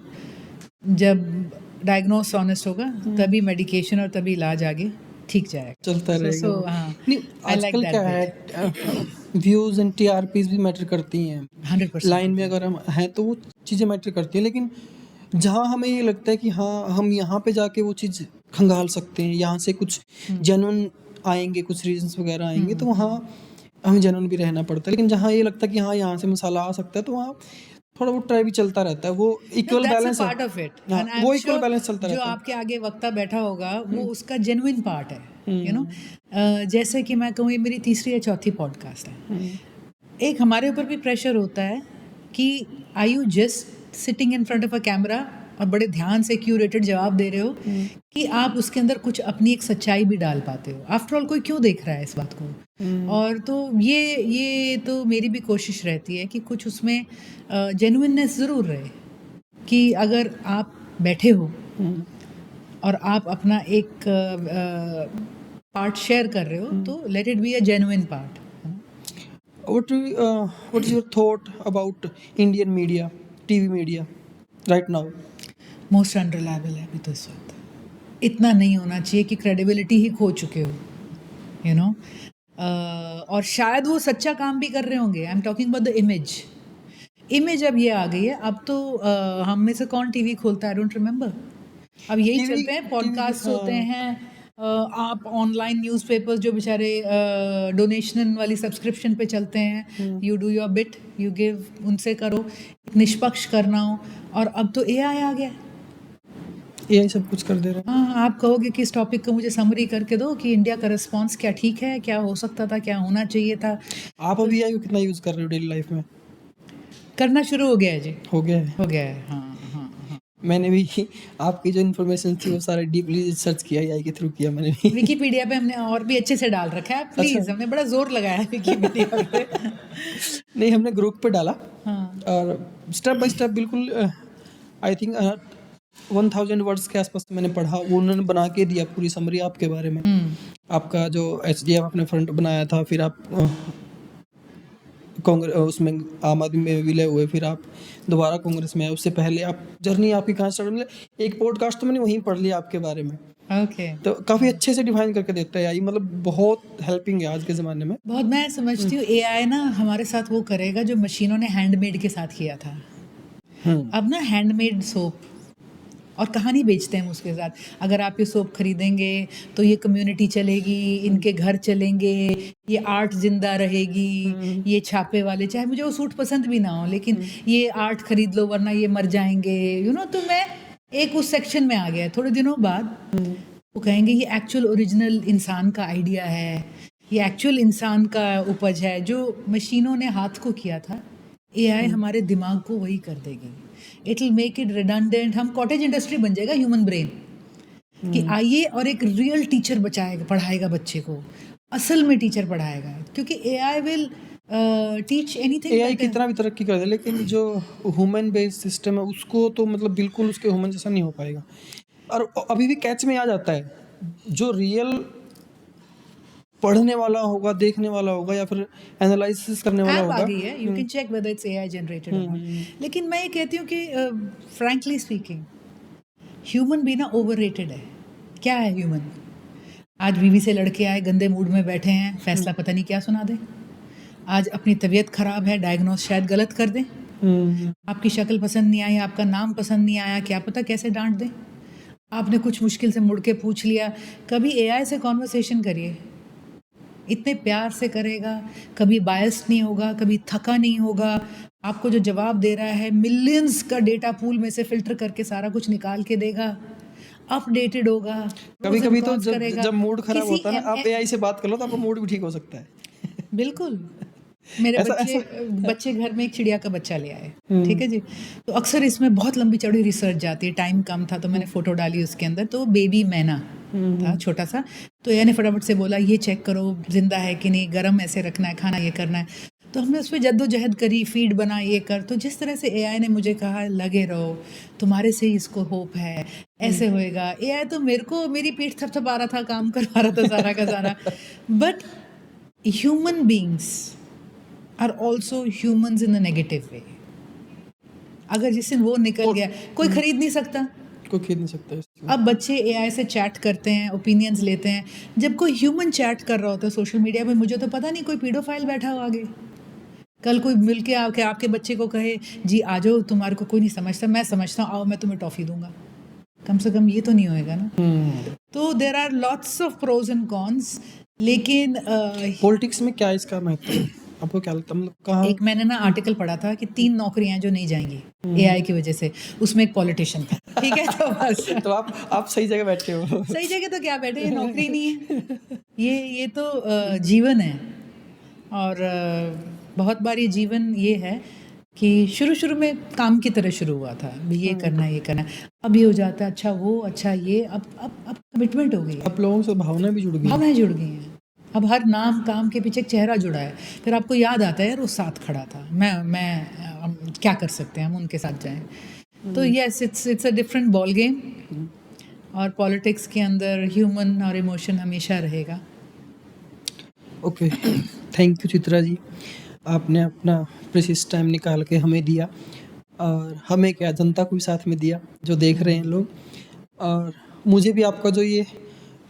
जब डायग्नोस ऑनेस्ट होगा, तभी मेडिकेशन और तभी इलाज आगे ठीक जाएगा। चलता रहेगा वो। हाँ, नहीं, आई लाइक आजकल दैट क्या बिट। है, व्यूज एंड टीआरपीज भी मैटर करती हैं। 100% लाइन में अगर हम हैं तो वो चीज़ें मैटर करती हैं, लेकिन जहाँ हमें ये लगता है कि हाँ हम यहाँ पे जाके वो चीज़ खंगाल सकते हैं, यहाँ से कुछ जेन्युइन आएंगे, कुछ रीजंस वगैरह आएंगे, तो वहाँ हमें जेन्युइन भी रहना पड़ता है। लेकिन जहाँ ये लगता है कि हाँ यहाँ से मसाला आ सकता है, तो वहाँ थोड़ा बहुत ट्राई भी चलता रहता है। वो इक्वल दैट्स अ बैलेंस है। पार्ट ऑफ इट, हाँ, एंड आई वो एम इक्वल श्योर बैलेंस चलता जो रहता है। आपके आगे वक्ता बैठा होगा वो उसका जेन्युइन पार्ट है। यू नो, जैसे कि मैं कहूँ, ये मेरी तीसरी या चौथी पॉडकास्ट है। एक हमारे ऊपर भी प्रेशर होता है कि are you just sitting in front of a camera और बड़े ध्यान से क्यूरेटेड जवाब दे रहे हो, कि आप उसके अंदर कुछ अपनी एक सच्चाई भी डाल पाते हो। आफ्टर ऑल कोई क्यों देख रहा है इस बात को। और तो ये तो मेरी भी कोशिश रहती है कि कुछ उसमें जेन्युइननेस ज़रूर रहे, कि अगर आप बैठे हो और आप अपना एक पार्ट शेयर कर रहे हो, तो let it be a genuine part. what is your thought about Indian media, TV media right now? Most unreliable है अभी तो इस वक्त. इतना नहीं होना चाहिए कि क्रेडिबिलिटी ही खो चुके हो, यू नो. और शायद वो सच्चा काम भी कर रहे होंगे. I am talking about the image अब ये आ गई है. अब तो हम में से कौन टीवी खोलता है? I don't remember. अब यही TV चलते हैं, पॉडकास्ट हाँ. होते हैं. आप ऑनलाइन न्यूज़पेपर्स जो बेचारे डोनेशन वाली सब्सक्रिप्शन पे चलते हैं, you do your bit, you give, उनसे करो. निष्पक्ष करना हो. और अब तो एआई आ गया. यही सब कुछ कर दे रहा है. हाँ, आप कहोगे कि इस टॉपिक को मुझे समरी करके दो कि इंडिया का रिस्पांस क्या ठीक है, क्या हो सकता था, क्या होना चाहिए था. आप अभी AI को कितना यूज कर रहे हो डेली लाइफ में? करना शुरू हो गया है जी. हो गया है. हो गया है. हाँ हाँ हाँ. मैंने भी आपकी जो इन्फॉर्मेशन थी वो सारे डीपली सर्च किया, AI के थ्रू किया मैंने भी. विकीपीडिया पे हमने और भी अच्छे से डाल रखा है. प्लीज, अच्छा. हमने बड़ा जोर लगाया है विकीपीडिया पे. नहीं, हमने ग्रुप पे डाला हाँ. और स्टेप बाय स्टेप बिल्कुल आई थिंक 1000 वर्ड्स के आसपास मैंने पढ़ा. वो उन्होंने बना के दिया पूरी समरी आपके बारे में. आपका जो HDF आपने फ्रंट बनाया था, फिर आप कांग्रेस उसमें आम आदमी में विलय हुए, फिर आप दोबारा कांग्रेस में आए. उससे पहले आप जर्नी आपकी कहाँ स्टार्ट, मतलब एक पॉडकास्ट तो मैंने वहीं पढ़ लिया आपके बारे में. ओके. तो काफ़ी अच्छे से डिफाइन करके देता है AI, मतलब बहुत हेल्पिंग है आज के ज़माने में. बहुत. मैं समझती हूँ एआई ना हमारे साथ वो करेगा जो मशीनों ने हैंडमेड के साथ किया था. अब ना हैंडमेड सोप और कहानी बेचते हैं हम उसके साथ. अगर आप ये सोप खरीदेंगे तो ये कम्युनिटी चलेगी, इनके घर चलेंगे, ये आर्ट जिंदा रहेगी, ये छापे वाले, चाहे मुझे वो सूट पसंद भी ना हो, लेकिन ये आर्ट खरीद लो वरना ये मर जाएंगे, यू नो. तो मैं एक उस सेक्शन में आ गया. थोड़े दिनों बाद वो कहेंगे ये एक्चुअल ओरिजिनल इंसान का आइडिया है, ये एक्चुअल इंसान का उपज है. जो मशीनों ने हाथ को किया था, एआई हमारे दिमाग को वही कर देगी. It will make it redundant. हम कॉटेज इंडस्ट्री बन जाएगा ह्यूमन ब्रेन, कि आइए और एक रियल टीचर पढ़ाएगा बच्चे को, असल में टीचर पढ़ाएगा. क्योंकि AI will teach anything. AI कितना भी तरक्की कर दे, लेकिन जो ह्यूमन बेस्ड सिस्टम है उसको तो मतलब बिल्कुल उसके ह्यूमन जैसा नहीं हो पाएगा. और अभी भी कैच में आ जाता है. जो रियल पढ़ने वाला होगा, देखने वाला होगा, या फिर एनालिसिस करने वाला ऐप आ होगा. गई है, you can check whether it's AI generated. लेकिन मैं ये कहती हूँ कि फ्रैंकली स्पीकिंग ह्यूमन भी ना ओवररेटेड है. क्या है ह्यूमन? आज बीवी से लड़के आए, गंदे मूड में बैठे हैं, फैसला पता नहीं क्या सुना दे. आज अपनी तबीयत खराब है, डायग्नोस शायद गलत कर दें. आपकी शक्ल पसंद नहीं आई, आपका नाम पसंद नहीं आया, क्या पता कैसे डांट दें. आपने कुछ मुश्किल से मुड़ के पूछ लिया. कभी एआई से कॉन्वर्सेशन करिए, इतने प्यार से करेगा, कभी बायस्ड नहीं होगा, कभी थका नहीं होगा. आपको जो जवाब दे रहा है मिलियंस का डेटा पूल में से फिल्टर करके सारा कुछ निकाल के देगा. अपडेटेड होगा. कभी pros and कभी तो cons करेगा. जब मूड खराब किसी होता है ना, आप AI से बात कर लो तो आपका मूड भी ठीक हो सकता है. बिल्कुल. मेरे बच्चे घर में एक चिड़िया का बच्चा ले आए, ठीक है जी. तो अक्सर इसमें बहुत लंबी चौड़ी रिसर्च जाती है. टाइम कम था तो मैंने फोटो डाली उसके अंदर. तो बेबी मैना था, छोटा सा. तो यानी फटाफट से बोला ये चेक करो जिंदा है कि नहीं, गर्म ऐसे रखना है, खाना ये करना है. तो हमने उस पर जद्दोजहद करी, फीड बना, ये कर. तो जिस तरह से एआई ने मुझे कहा लगे रहो, तुम्हारे से ही इसको होप है, ऐसे होएगा. एआई तो मेरे को मेरी पीठ थपथपा रहा था, काम करवा रहा था सारा का सारा. But human beings are also humans in a negative way. अगर जिस दिन वो निकल गया, कोई खरीद नहीं सकता. कोई खरीद नहीं सकता इसको. अब बच्चे एआई से चैट करते हैं, ओपिनियंस लेते हैं. जब कोई ह्यूमन चैट कर रहा होता है सोशल मीडिया पे, मुझे तो पता नहीं कोई पीडोफाइल बैठा हो आगे. कल कोई मिल के आके आपके बच्चे को कहे जी आ जाओ, तुम्हारे को कोई नहीं समझता, मैं समझता हूँ, आओ मैं तुम्हें टॉफ़ी दूंगा. कम से कम ये तो नहीं होएगा ना. तो there are lots of pros and cons. लेकिन पॉलिटिक्स में क्या इसका महत्व है? आपको क्या लगता है, मतलब कहाँ? एक मैंने ना आर्टिकल पढ़ा था कि 3 नौकरियां जो नहीं जाएंगी एआई की वजह से, उसमें एक पॉलिटिशियन था. ठीक है, तो बस. तो आप सही जगह बैठे हो. सही जगह तो क्या बैठे, ये नौकरी नहीं है, ये तो जीवन है. और बहुत बार ये जीवन ये है कि शुरू में काम की तरह शुरू हुआ था, ये करना ये करना. अब ये हो जाता है अच्छा वो, अच्छा ये. अब कमिटमेंट हो गई है. अब लोगों से भावना भी जुड़ गई. भावनाएं जुड़ गई हैं. अब हर नाम काम के पीछे एक चेहरा जुड़ा है. फिर आपको याद आता है यार वो साथ खड़ा था, मैं क्या कर सकते हैं, हम उनके साथ जाएं. तो yes it's a different ball game, और पॉलिटिक्स के अंदर ह्यूमन और इमोशन हमेशा रहेगा। Okay, thank you Chitra ji, आपने अपना प्रेशियस टाइम निकाल के हमें दिया, और हमें क्या जनता को भी साथ में दिया जो देख रहे हैं लोग। और मुझे भी आपका जो ये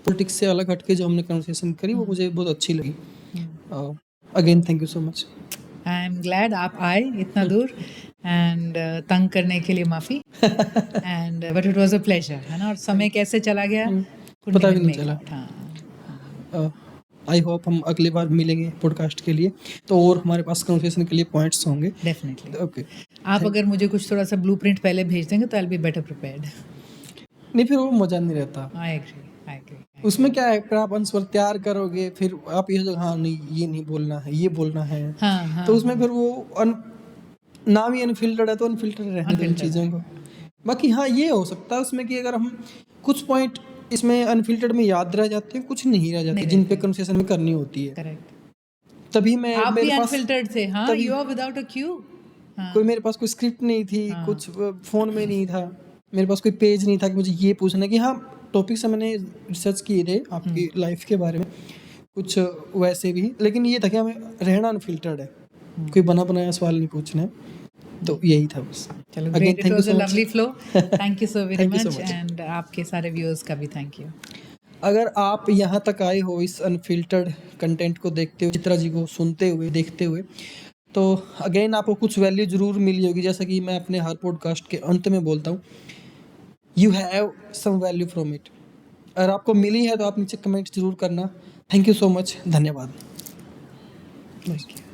पॉलिटिक्स से अलग हटके जो हमने कन्वर्सेशन करी वो मुझे बहुत अच्छी लगी। Again thank you so much. I am glad आप आए इतना दूर, एंड तंग करने के लिए माफ़ी, and but it was a pleasure, है ना। और समय कैसे चला गया couldn't पता भी even नहीं make चला। out, हाँ। आई होप हम अगली बार मिलेंगे पॉडकास्ट के लिए तो और हमारे पास कन्वर्सेशन के लिए पॉइंट्स होंगे। डेफिनेटली ओके, आप अगर मुझे कुछ थोड़ा सा ब्लूप्रिंट पहले भेज देंगे तो I will be better prepared. नहीं फिर वो मज़ा नहीं रहता। I agree. उसमें क्या है, फिर आप आंसर तैयार करोगे, फिर आप ये जो हाँ नहीं ये नहीं बोलना है, ये बोलना है, हाँ हाँ तो उसमें फिर वो नाम ही अनफिल्टर्ड है तो अनफिल्टर्ड रहने दो इन Unfiltered चीज़ों को। बाकी हाँ ये हो सकता है उसमें कि अगर हम कुछ पॉइंट इसमें अनफिल्टर्ड में याद रह जाते हैं, कुछ नहीं रह जाते नहीं जिन पे रहते। कन्वर्सेशन में करनी होती है। करेक्ट। तभी मैं आप भी मेरे पास अनफिल्टर्ड थे, हाँ, तभी you are without a cue. हाँ कोई मेरे पास कोई स्क्रिप्ट नहीं थी, हाँ। कुछ फ़ोन में नहीं था, मेरे पास कोई पेज नहीं था कि मुझे ये पूछना है कि हाँ टॉपिक से मैंने रिसर्च किए थे आपकी लाइफ के बारे में कुछ वैसे भी, लेकिन ये था कि हमें रहना अनफिल्टर्ड है, कोई बना बनाया सवाल नहीं पूछना है, तो यही था बस। चलो again great, it thank you was a so much. Lovely flow. Thank you so very Thank you so much, much. And आपके सारे व्यूअर्स का भी थैंक यू। अगर आप यहाँ तक आए हो इस अनफिल्टर्ड कंटेंट को देखते हुए, चित्रा जी को सुनते हुए, देखते हुए, तो अगेन आपको कुछ वैल्यू ज़रूर मिली होगी। जैसा कि मैं अपने हर पॉडकास्ट के अंत में बोलता हूँ, you have some value from it. अगर आपको मिली है तो आप नीचे कमेंट ज़रूर करना। थैंक यू सो मच, धन्यवाद। Thank you.